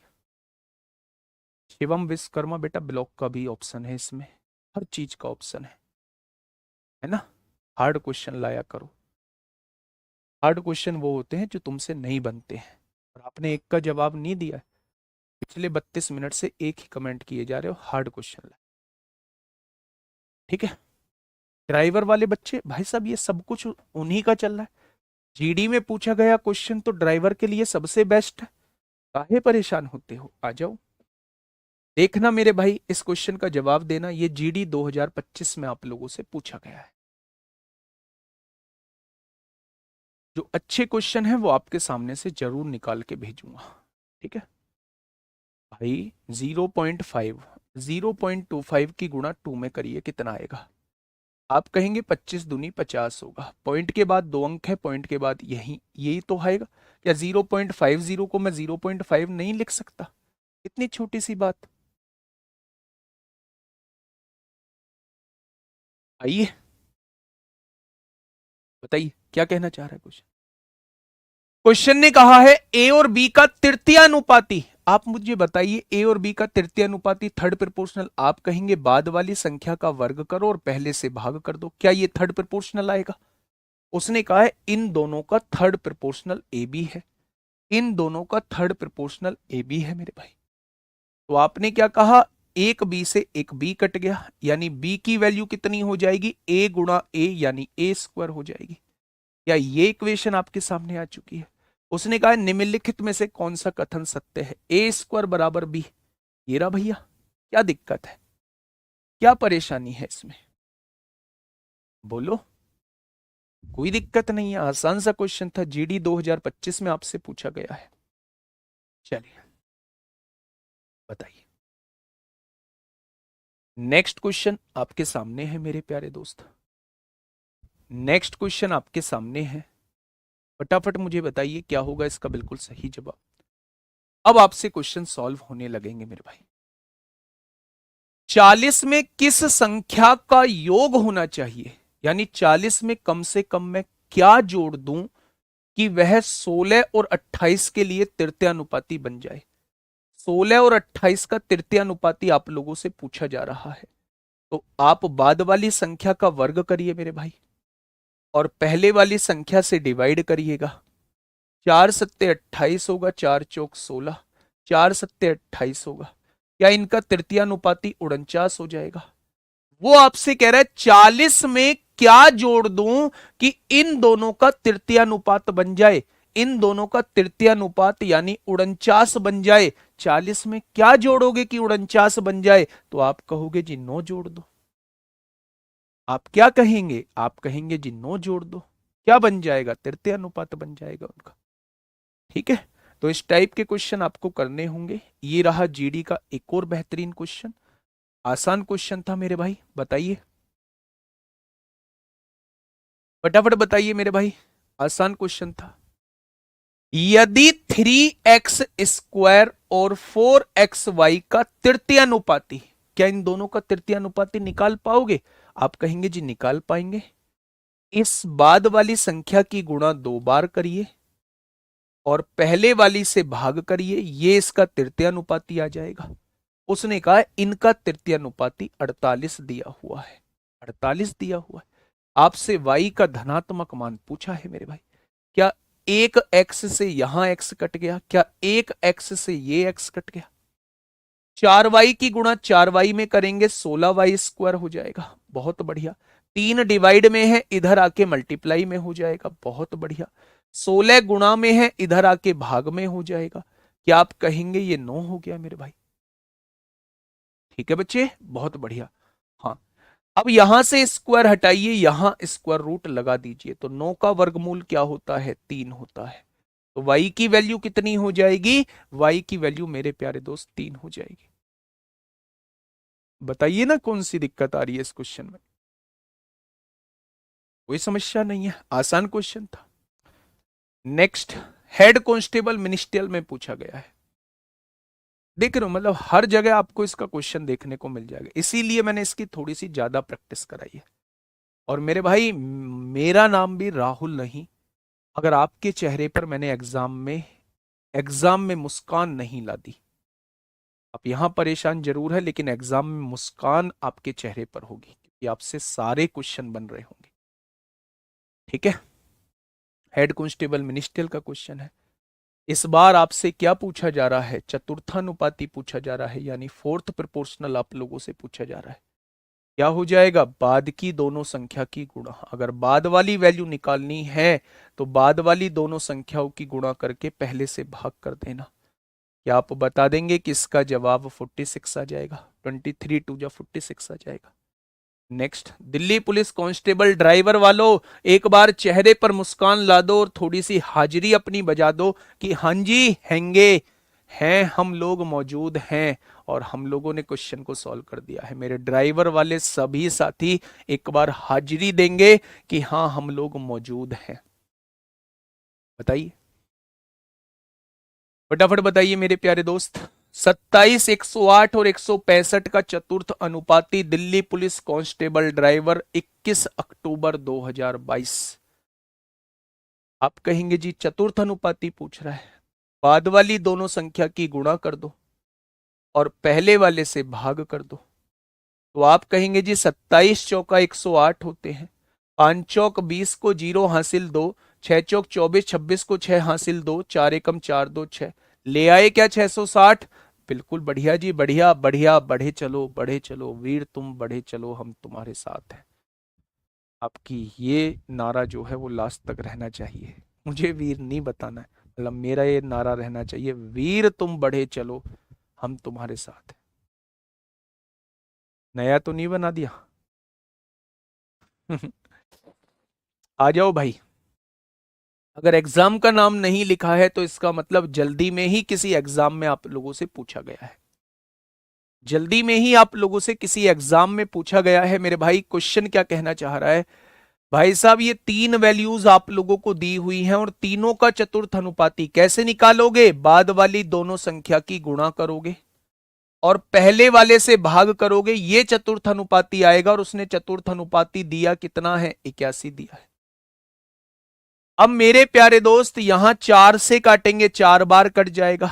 शिवम विश्वकर्मा बेटा ब्लॉक का भी ऑप्शन है इसमें, हर चीज का ऑप्शन है ना। हार्ड क्वेश्चन लाया करो, हार्ड क्वेश्चन वो होते हैं जो तुमसे नहीं बनते हैं, और आपने एक का जवाब नहीं दिया है, पिछले 32 मिनट से एक ही कमेंट किए जा रहे हो हार्ड क्वेश्चन लाए। ठीक है, ड्राइवर वाले बच्चे भाई साहब ये सब कुछ उन्हीं का चल रहा है। जीडी में पूछा गया क्वेश्चन तो ड्राइवर के लिए सबसे बेस्ट है, काहे परेशान होते हो, आ जाओ देखना मेरे भाई, इस क्वेश्चन का जवाब देना। ये जीडी 2025 में आप लोगों से पूछा गया है। जो अच्छे क्वेश्चन है वो आपके सामने से जरूर निकाल के भेजूंगा। ठीक है भाई, 0.25 की गुणा 2 में करिए, कितना आएगा। आप कहेंगे 25 दूनी 50 होगा, पॉइंट के बाद 2 अंक है, पॉइंट के बाद यही तो आएगा। क्या 0.50 को मैं 0.5 नहीं लिख सकता, इतनी छोटी सी बात। आइए बताइए क्या कहना चाह रहा है क्वेश्चन। क्वेश्चन ने कहा है ए और बी का तृतीयानुपाती। आप मुझे बताइए ए और बी का तृतीयानुपाती थर्ड प्रोपोर्शनल। आप कहेंगे बाद वाली संख्या का वर्ग करो और पहले से भाग कर दो, क्या ये थर्ड प्रोपोर्शनल आएगा। उसने कहा है इन दोनों का थर्ड प्रोपोर्शनल ए बी है, इन दोनों का थर्ड प्रोपोर्शनल ए बी है मेरे भाई। तो आपने क्या कहा, एक बी से एक बी कट गया, यानी बी की वैल्यू कितनी हो जाएगी, ए गुणा ए, यानी ए स्क्वायर हो जाएगी। क्या ये इक्वेशन आपके सामने आ चुकी है। उसने कहा निम्नलिखित में से कौन सा कथन सत्य है, ए स्क्वायर बराबर बी। ये रहा भैया, क्या दिक्कत है, क्या परेशानी है इसमें, बोलो। कोई दिक्कत नहीं है, आसान सा क्वेश्चन था, जीडी 2025 में आपसे पूछा गया है। चलिए बताइए, नेक्स्ट क्वेश्चन आपके सामने है मेरे प्यारे दोस्त, नेक्स्ट क्वेश्चन आपके सामने है। फटाफट मुझे बताइए क्या होगा इसका बिल्कुल सही जवाब। अब आपसे क्वेश्चन सॉल्व होने लगेंगे मेरे भाई। 40 में किस संख्या का योग होना चाहिए, यानी 40 में कम से कम मैं क्या जोड़ दूं कि वह 16 और 28 के लिए तृतीयानुपाती बन जाए। 16 और 28 का तृतीयानुपाती आप लोगों से पूछा जा रहा है, तो आप बाद वाली संख्या का वर्ग करिए मेरे भाई, और पहले वाली संख्या से डिवाइड करिएगा। 4 सत्ते 28 होगा, 4 चौक 16, 4 सत्ते 28 होगा। क्या इनका तृतीयानुपाती 49 हो जाएगा। वो आपसे कह रहा है 40 में क्या जोड़ दूं कि इन दोनों का तृतीयानुपात बन जाए, इन दोनों का तृतीयानुपात यानी 49 बन जाए। 40 में क्या जोड़ोगे कि 49 बन जाए, तो आप कहोगे जी 9 जोड़ दो। आप क्या कहेंगे? आप कहेंगे जी 9 जोड़ दो, क्या बन जाएगा? तृतीय अनुपात बन जाएगा उनका। ठीक है, तो इस टाइप के क्वेश्चन आपको करने होंगे। ये रहा जीडी का एक और बेहतरीन क्वेश्चन, आसान क्वेश्चन था मेरे भाई, बताइए फटाफट बताइए मेरे भाई, आसान क्वेश्चन था। यदि 3x स्क्वायर और 4xy का तृतीयानुपाती, क्या इन दोनों का तृतीयानुपाती निकाल पाओगे? आप कहेंगे जी निकाल पाएंगे। इस बाद वाली संख्या की गुणा 2 बार करिए और पहले वाली से भाग करिए, ये इसका तृतीयानुपाती आ जाएगा। उसने कहा इनका तृतीयानुपाती 48 दिया हुआ है, 48 दिया हुआ है। आपसे y का धनात्मक मान पूछा है मेरे भाई। क्या एक x से यहां x कट गया? क्या एक x से ये x कट गया? 4y की गुणा 4y में करेंगे 16y स्क्वायर हो जाएगा, बहुत बढ़िया। 3 डिवाइड में है, इधर आके मल्टीप्लाई में हो जाएगा, बहुत बढ़िया। 16 गुणा में है, इधर आके भाग में हो जाएगा। क्या आप कहेंगे ये 9 हो गया मेरे भाई? ठीक है बच्चे, बहुत बढ़िया। हाँ, अब यहां से स्क्वायर हटाइए, यहां स्क्वायर रूट लगा दीजिए, तो 9 का वर्गमूल क्या होता है? 3 होता है। तो y की वैल्यू कितनी हो जाएगी? y की वैल्यू मेरे प्यारे दोस्त 3 हो जाएगी। बताइए ना कौन सी दिक्कत आ रही है इस क्वेश्चन में? कोई समस्या नहीं है, आसान क्वेश्चन था। नेक्स्ट, हेड कांस्टेबल मिनिस्ट्रियल में पूछा गया है। देख रहे हो, मतलब हर जगह आपको इसका क्वेश्चन देखने को मिल जाएगा, इसीलिए मैंने इसकी थोड़ी सी ज्यादा प्रैक्टिस कराई है। और मेरे भाई, मेरा नाम भी राहुल नहीं। अगर आपके चेहरे पर मैंने एग्जाम में मुस्कान नहीं ला दी, आप यहां परेशान जरूर है, लेकिन एग्जाम में मुस्कान आपके चेहरे पर होगी, क्योंकि आपसे सारे क्वेश्चन बन रहे होंगे। ठीक है, हेड कांस्टेबल मिनिस्ट्रियल का क्वेश्चन है। इस बार आपसे क्या पूछा जा रहा है? चतुर्थानुपाती पूछा जा रहा है, यानी फोर्थ प्रोपोर्शनल आप लोगों से पूछा जा रहा है। क्या हो जाएगा? बाद की दोनों संख्या की गुणा। अगर बाद वाली वैल्यू निकालनी है तो बाद वाली दोनों संख्याओं की गुणा करके पहले से भाग कर देना। क्या आप बता देंगे कि इसका जवाब 46 आ जाएगा? 23 टू जा 46 आ जाएगा। Next, Delhi police constable driver वालों, एक बार चेहरे पर मुस्कान ला दो और थोड़ी सी हाजिरी अपनी बजा दो कि हाँ जी हैंगे, हैं हम लोग मौजूद हैं, और हम लोगों ने क्वेश्चन को सॉल्व कर दिया है। मेरे ड्राइवर वाले सभी साथी एक बार हाजिरी देंगे कि हाँ हम लोग मौजूद हैं। बताइए फटाफट बताइए मेरे प्यारे दोस्त। 27, 108 और 165 का चतुर्थ अनुपाती दिल्ली पुलिस कांस्टेबल ड्राइवर 21 अक्टूबर 2022। आप कहेंगे जी चतुर्थ अनुपाती पूछ रहा है, बाद वाली दोनों संख्या की गुणा कर दो और पहले वाले से भाग कर दो। तो आप कहेंगे जी 27 चौका 108 होते हैं, 5 चौक 20 को 0 हासिल 2, 6 चौक 24, 26 को 6 हासिल 2, 4 एकम 4 2 6, ले आए क्या 660? बिल्कुल बढ़िया जी, बढ़िया बढ़िया, बढ़े चलो वीर तुम बढ़े चलो, हम तुम्हारे साथ हैं। आपकी ये नारा जो है वो लास्ट तक रहना चाहिए, मुझे वीर नहीं बताना है, मतलब मेरा ये नारा रहना चाहिए, वीर तुम बढ़े चलो हम तुम्हारे साथ हैं। नया तो नहीं बना दिया? आ जाओ भाई। अगर एग्जाम का नाम नहीं लिखा है तो इसका मतलब जल्दी में ही किसी एग्जाम में आप लोगों से पूछा गया है, जल्दी में ही आप लोगों से किसी एग्जाम में पूछा गया है। मेरे भाई क्वेश्चन क्या कहना चाह रहा है? भाई साहब, ये 3 वैल्यूज आप लोगों को दी हुई हैं और तीनों का चतुर्थ अनुपाती कैसे निकालोगे? बाद वाली दोनों संख्या की गुणा करोगे और पहले वाले से भाग करोगे, ये चतुर्थ अनुपाती आएगा। और उसने चतुर्थ अनुपाती दिया कितना है? 81 दिया है। अब मेरे प्यारे दोस्त, यहां 4 से काटेंगे, 4 बार कट जाएगा।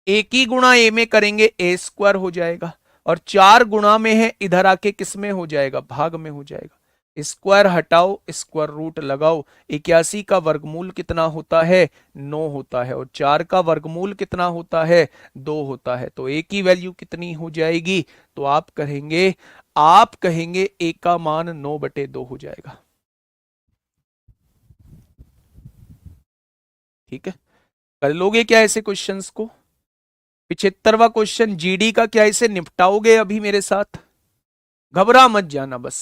एक ही गुणा ए में करेंगे, ए स्क्वायर हो जाएगा। और 4 गुणा में है, इधर आके किस में हो जाएगा? भाग में हो जाएगा। स्क्वायर हटाओ, स्क्वायर रूट लगाओ। 81 का वर्गमूल कितना होता है? 9 होता है। और 4 का वर्गमूल कितना होता है? 2 होता है। तो ए की वैल्यू कितनी हो जाएगी? तो आप कहेंगे ए का मान 9/2 हो जाएगा। ठीक है, कर लोगे क्या ऐसे क्वेश्चंस को? 75वां क्वेश्चन जीडी का, क्या इसे निपटाओगे अभी मेरे साथ? घबरा मत जाना, बस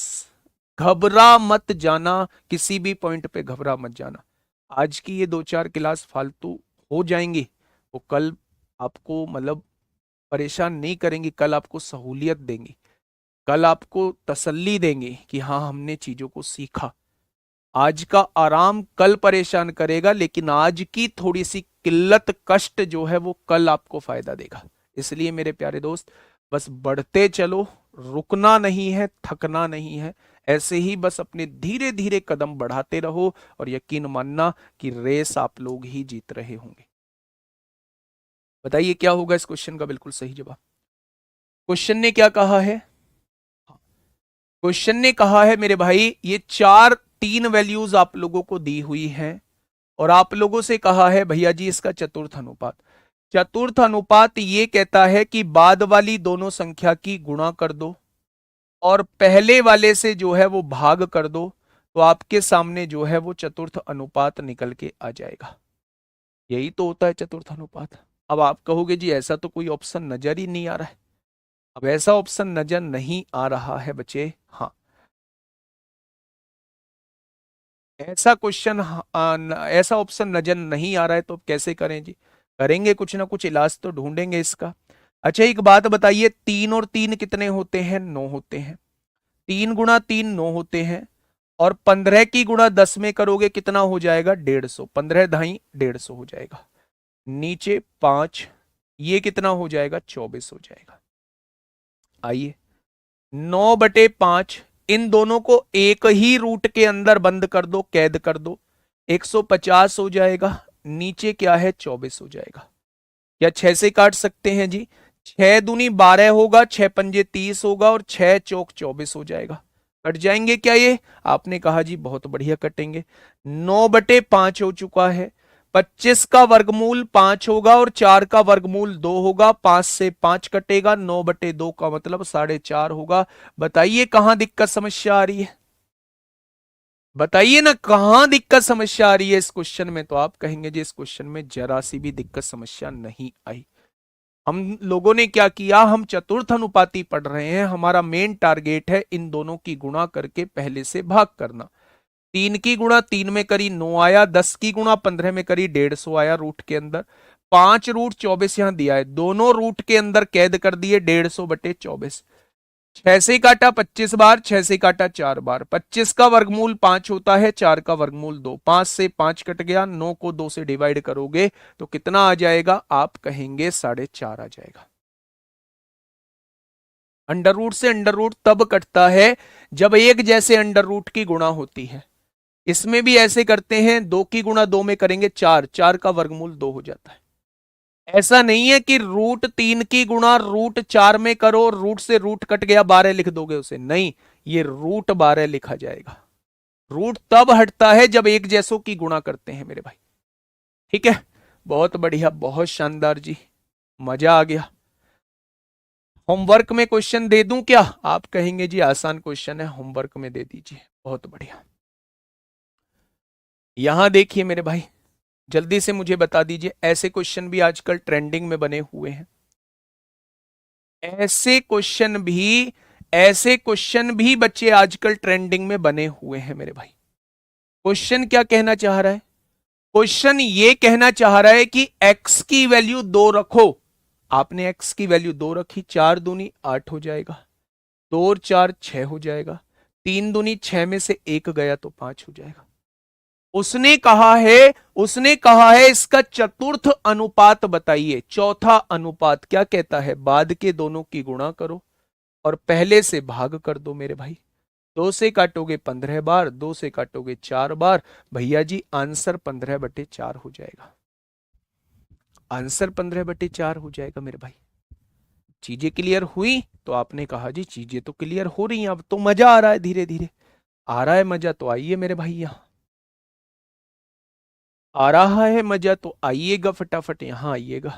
घबरा मत जाना, किसी भी पॉइंट पे घबरा मत जाना। आज की ये 2-4 क्लास फालतू हो जाएंगी, वो कल आपको मतलब परेशान नहीं करेंगी, कल आपको सहूलियत देंगी, कल आपको तसल्ली देंगे कि हाँ हमने चीजों को सीखा। आज का आराम कल परेशान करेगा, लेकिन आज की थोड़ी सी किल्लत कष्ट जो है वो कल आपको फायदा देगा। इसलिए मेरे प्यारे दोस्त, बस बढ़ते चलो, रुकना नहीं है, थकना नहीं है, ऐसे ही बस अपने धीरे धीरे कदम बढ़ाते रहो और यकीन मानना कि रेस आप लोग ही जीत रहे होंगे। बताइए क्या होगा इस क्वेश्चन का बिल्कुल सही जवाब? क्वेश्चन ने क्या कहा है? क्वेश्चन ने कहा है मेरे भाई, ये तीन वैल्यूज आप लोगों को दी हुई हैं और आप लोगों से कहा है भैया जी इसका चतुर्थ अनुपात। चतुर्थ अनुपात ये कहता है कि बाद वाली दोनों संख्या की गुणा कर दो और पहले वाले से जो है वो भाग कर दो, तो आपके सामने जो है वो चतुर्थ अनुपात निकल के आ जाएगा। यही तो होता है चतुर्थ अनुपात। अब आप कहोगे जी ऐसा तो कोई ऑप्शन नजर ही नहीं आ रहा है। अब ऐसा ऑप्शन नजर नहीं आ रहा है बच्चे, हाँ ऐसा क्वेश्चन, ऐसा ऑप्शन नजर नहीं आ रहा है, तो कैसे करें जी? करेंगे कुछ ना कुछ इलाज तो ढूंढेंगे इसका। अच्छा एक बात बताइए, 3 और 3 कितने होते हैं? 9 होते हैं। 3 गुणा 3 9 होते हैं और 15 की गुणा 10 में करोगे कितना हो जाएगा? 150। 15 ढाई 150 हो जाएगा। नीचे 5, ये कितना हो जाएगा? 24 हो जाएगा। आइए 9/5, इन दोनों को एक ही रूट के अंदर बंद कर दो, कैद कर दो, 150 हो जाएगा। नीचे क्या है? 24 हो जाएगा। या 6 से काट सकते हैं जी? 6 दूनी 12 होगा, 6 पंजे 30 होगा और 6 चौक 24 हो जाएगा। कट जाएंगे क्या ये? आपने कहा जी बहुत बढ़िया कटेंगे। 9/5 हो चुका है। 25 का वर्गमूल 5 होगा और 4 का वर्गमूल 2 होगा। 5 से 5 कटेगा, 9/2 का मतलब 4.5 होगा। बताइए कहां दिक्कत समस्या आ रही है? बताइए ना कहां दिक्कत समस्या आ रही है इस क्वेश्चन में? तो आप कहेंगे जी इस क्वेश्चन में जरा सी भी दिक्कत समस्या नहीं आई। हम लोगों ने क्या किया, हम चतुर्थ अनुपाती पढ़ रहे हैं, हमारा मेन टारगेट है इन दोनों की गुणा करके पहले से भाग करना। 3 की गुणा 3 में करी 9 आया, 10 की गुणा 15 में करी 150 आया रूट के अंदर। 5√24 यहां दिया है, दोनों रूट के अंदर कैद कर दिए 150/24। 6 से काटा 25 बार, 6 से काटा 4 बार। 25 का वर्गमूल 5 होता है, 4 का वर्गमूल 2। 5 से 5 कट गया, 9 को 2 से डिवाइड करोगे तो कितना आ जाएगा? आप कहेंगे 4.5 आ जाएगा। अंडर रूट से अंडर रूट तब कटता है जब एक जैसे अंडर रूट की गुणा होती है। इसमें भी ऐसे करते हैं, 2 की गुणा 2 में करेंगे 4, 4 का वर्गमूल 2 हो जाता है। ऐसा नहीं है कि √3 की गुणा √4 में करो, रूट से रूट कट गया 12 लिख दोगे उसे, नहीं, ये √12 लिखा जाएगा। रूट तब हटता है जब एक जैसों की गुणा करते हैं मेरे भाई। ठीक है, बहुत बढ़िया, बहुत शानदार जी, मजा आ गया। होमवर्क में क्वेश्चन दे दूं क्या? आप कहेंगे जी आसान क्वेश्चन है, होमवर्क में दे दीजिए। बहुत बढ़िया। यहां देखिए मेरे भाई, जल्दी से मुझे बता दीजिए, ऐसे क्वेश्चन भी आजकल ट्रेंडिंग में बने हुए हैं। ऐसे क्वेश्चन भी, ऐसे क्वेश्चन भी बच्चे आजकल ट्रेंडिंग में बने हुए हैं मेरे भाई। क्वेश्चन क्या कहना चाह रहा है? क्वेश्चन ये कहना चाह रहा है कि x की वैल्यू 2 रखो। आपने x की वैल्यू 2 रखी, 4 दूनी 8 हो जाएगा, 2 और 4 6 हो जाएगा, 3 दूनी 6 में से 1 गया तो 5 हो जाएगा। उसने कहा है इसका चतुर्थ अनुपात बताइए। चौथा अनुपात क्या कहता है? बाद के दोनों की गुणा करो और पहले से भाग कर दो मेरे भाई। 2 से काटोगे 15 बार, 2 से काटोगे 4 बार, भैया जी आंसर 15/4 हो जाएगा। आंसर 15/4 हो जाएगा मेरे भाई। चीजें क्लियर हुई? तो आपने कहा जी चीजें तो क्लियर हो रही हैं, अब तो मजा आ रहा है, धीरे धीरे आ रहा है मजा, तो आइए मेरे भाई, यहां आ रहा है मजा तो आइएगा, फटाफट यहां आइएगा।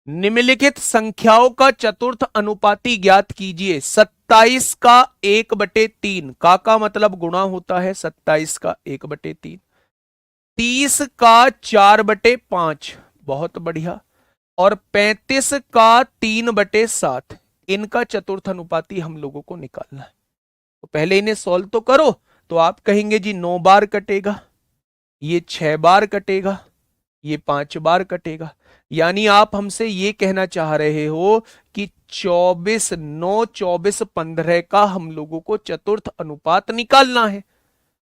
निम्नलिखित संख्याओं का चतुर्थ अनुपाती ज्ञात कीजिए। 27 का 1/3, का मतलब गुणा होता है, 27 का 1/3। 30 का 4/5, बहुत बढ़िया। और 35 का 3/7, इनका चतुर्थ अनुपाती हम लोगों को निकालना है। तो पहले इन्हें सॉल्व तो करो। तो आप कहेंगे जी 9 बार कटेगा, ये 6 बार कटेगा, ये 5 बार कटेगा। यानी आप हमसे ये कहना चाह रहे हो कि 24 9 24 15 का हम लोगों को चतुर्थ अनुपात निकालना है।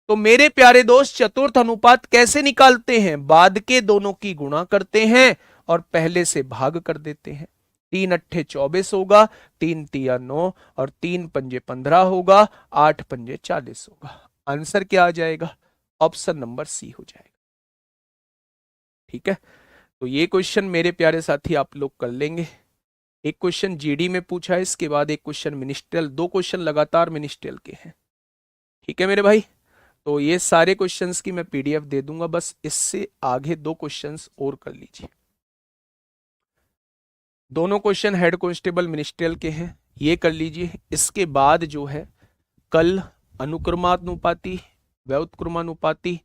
तो मेरे प्यारे दोस्त, चतुर्थ अनुपात कैसे निकालते हैं? बाद के दोनों की गुणा करते हैं और पहले से भाग कर देते हैं। 3 अट्ठे 24 होगा, 3 तिया 9 और 3 पंजे 15 होगा, 8 पंजे 40 होगा। आंसर क्या आ जाएगा? ऑप्शन नंबर सी हो जाएगा। ठीक है, तो ये क्वेश्चन मेरे प्यारे साथी आप लोग कर लेंगे। एक क्वेश्चन जीडी में पूछा है, इसके बाद एक क्वेश्चन मिनिस्ट्रियल, 2 क्वेश्चन लगातार मिनिस्ट्रियल के हैं। ठीक है मेरे भाई, तो ये सारे क्वेश्चंस की मैं पीडीएफ दे दूंगा, बस इससे आगे 2 क्वेश्चंस और कर लीजिए। दोनों क्वेश्चन हेड कांस्टेबल मिनिस्ट्रियल के हैं, ये कर लीजिए। इसके बाद जो है कल अनुक्रमानुपाती, व्युत्क्रमानुपाती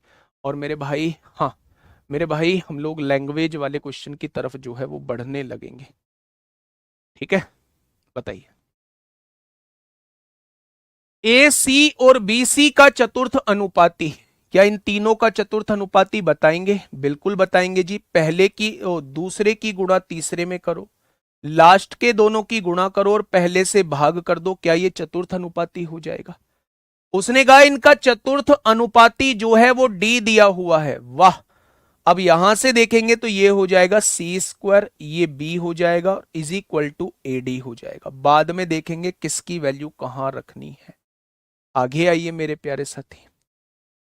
और मेरे भाई, हाँ मेरे भाई, हम लोग लैंग्वेज वाले क्वेश्चन की तरफ जो है वो बढ़ने लगेंगे। ठीक है, बताइए। ए सी और बी सी का चतुर्थ अनुपाती, क्या इन तीनों का चतुर्थ अनुपाती बताएंगे? बिल्कुल बताएंगे जी। पहले की दूसरे की गुणा तीसरे में करो, लास्ट के दोनों की गुणा करो और पहले से भाग कर दो, क्या ये चतुर्थ अनुपाती हो जाएगा? उसने कहा इनका चतुर्थ अनुपाती जो है वो डी दिया हुआ है। वाह, अब यहां से देखेंगे तो ये हो जाएगा सी स्क्वायर, ये बी हो जाएगा, is equal to A D हो जाएगा। बाद में देखेंगे किसकी वैल्यू कहां रखनी है। आगे आइए मेरे प्यारे साथी।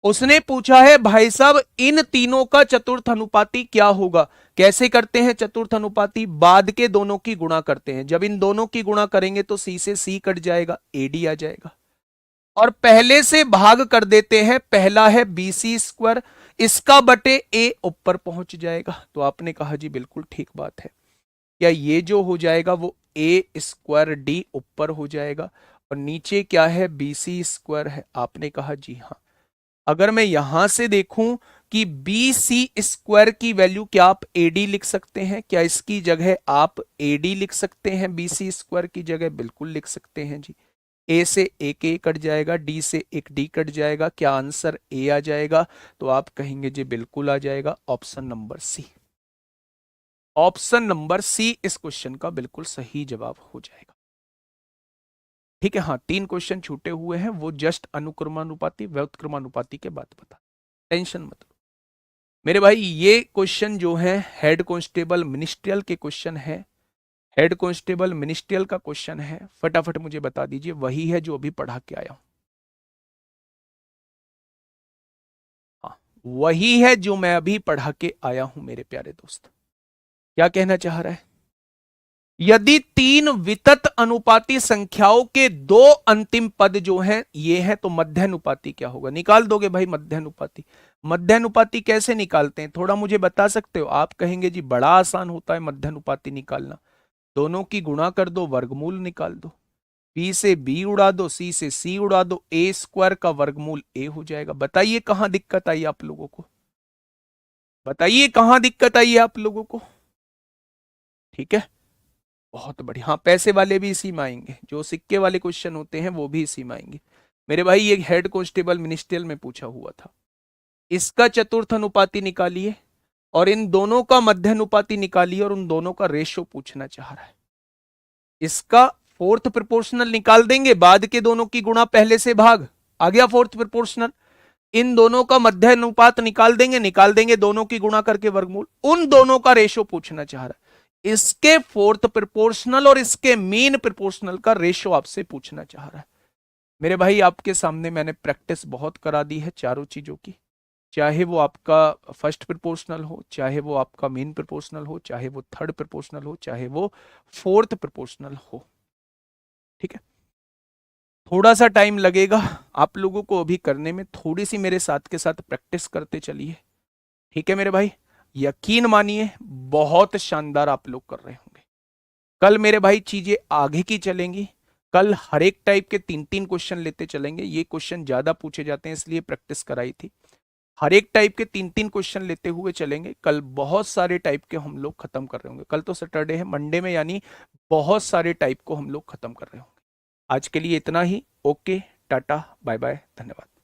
उसने पूछा है भाई साहब इन तीनों का चतुर्थ अनुपाती क्या होगा? कैसे करते हैं चतुर्थ अनुपाती? बाद के दोनों की गुणा करते हैं। जब इन दोनों की गुणा करेंगे तो सी से सी कट जाएगा, एडी आ जाएगा, और पहले से भाग कर देते हैं। पहला है बी सी स्क्वायर, इसका बटे ए ऊपर पहुंच जाएगा। तो आपने कहा जी बिल्कुल ठीक बात है, क्या ये जो हो जाएगा वो ए स्क्वायर डी ऊपर हो जाएगा और नीचे क्या है? बी सी स्क्वायर है। आपने कहा जी हाँ। अगर मैं यहां से देखूं कि बी सी स्क्वायर की वैल्यू, क्या आप एडी लिख सकते हैं? क्या इसकी जगह आप एडी लिख सकते हैं? बी सी स्क्वायर की जगह बिल्कुल लिख सकते हैं जी। ए से एक ए कट जाएगा, डी से एक डी कट जाएगा, क्या आंसर ए आ जाएगा? तो आप कहेंगे जी बिल्कुल आ जाएगा, option number C. Option number C इस क्वेश्चन का बिल्कुल सही जवाब हो जाएगा। ठीक है, हाँ 3 क्वेश्चन छूटे हुए हैं, वो जस्ट अनुक्रमानुपाती व्युत्क्रमानुपाती के बाद बता, टेंशन मत लो मेरे भाई। ये क्वेश्चन जो है हेड कांस्टेबल मिनिस्ट्रियल के क्वेश्चन है, हेड कांस्टेबल मिनिस्ट्रियल का क्वेश्चन है। फटाफट मुझे बता दीजिए, वही है जो अभी पढ़ा के आया हूं? हाँ, वही है जो मैं अभी पढ़ा के आया हूं मेरे प्यारे दोस्त। क्या कहना चाह रहा है? यदि 3 वितत अनुपाती संख्याओं के 2 अंतिम पद जो हैं ये हैं, तो मध्यानुपाती क्या होगा? निकाल दोगे भाई मध्यानुपाती। मध्यानुपाती कैसे निकालते हैं, थोड़ा मुझे बता सकते हो? आप कहेंगे जी बड़ा आसान होता है मध्यानुपाती निकालना। दोनों की गुणा कर दो, वर्गमूल निकाल दो, बी से बी उड़ा दो, सी से सी उड़ा दो, ए स्क्वायर का वर्गमूल ए हो जाएगा। बताइए कहां दिक्कत आई आप लोगों को? बताइए कहां दिक्कत आई आप लोगों को? ठीक है, बहुत बढ़िया। हाँ, पैसे वाले भी इसी में आएंगे, जो सिक्के वाले क्वेश्चन होते हैं वो भी इसी में आएंगे मेरे भाई। ये हेड कांस्टेबल मिनिस्ट्रियल में पूछा हुआ था। इसका चतुर्थ अनुपाती निकालिए और इन दोनों का मध्य अनुपाती निकालिए और उन दोनों का रेशो पूछना चाह रहा है। इसका फोर्थ प्रोपोर्शनल निकाल देंगे, बाद के दोनों की गुणा पहले से भाग, आ गया फोर्थ प्रोपोर्शनल। इन दोनों का मध्य अनुपात निकाल देंगे दोनों की गुणा करके वर्गमूल। उन दोनों का रेशो पूछना चाह रहा है। इसके फोर्थ प्रोपोर्शनल और इसके मीन प्रोपोर्शनल का रेशो आपसे पूछना चाह रहा है मेरे भाई। आपके सामने मैंने प्रैक्टिस बहुत करा दी है चारों चीजों की, चाहे वो आपका फर्स्ट प्रोपोर्शनल हो, चाहे वो आपका मीन प्रोपोर्शनल हो, चाहे वो थर्ड प्रोपोर्शनल हो, चाहे वो फोर्थ प्रोपोर्शनल हो। ठीक है, थोड़ा सा टाइम लगेगा आप लोगों को अभी करने में, थोड़ी सी मेरे साथ के साथ प्रैक्टिस करते चलिए। ठीक है मेरे भाई, यकीन मानिए बहुत शानदार आप लोग कर रहे होंगे। कल मेरे भाई चीजें आगे की चलेंगी। कल हर एक टाइप के 3-3 क्वेश्चन लेते चलेंगे। ये क्वेश्चन ज्यादा पूछे जाते हैं इसलिए प्रैक्टिस कराई थी। हर एक टाइप के 3-3 क्वेश्चन लेते हुए चलेंगे। कल बहुत सारे टाइप के हम लोग खत्म कर रहे होंगे। कल तो सैटरडे है, मंडे में यानी बहुत सारे टाइप को हम लोग खत्म कर रहे होंगे। आज के लिए इतना ही। ओके, टाटा, बाय बाय, धन्यवाद।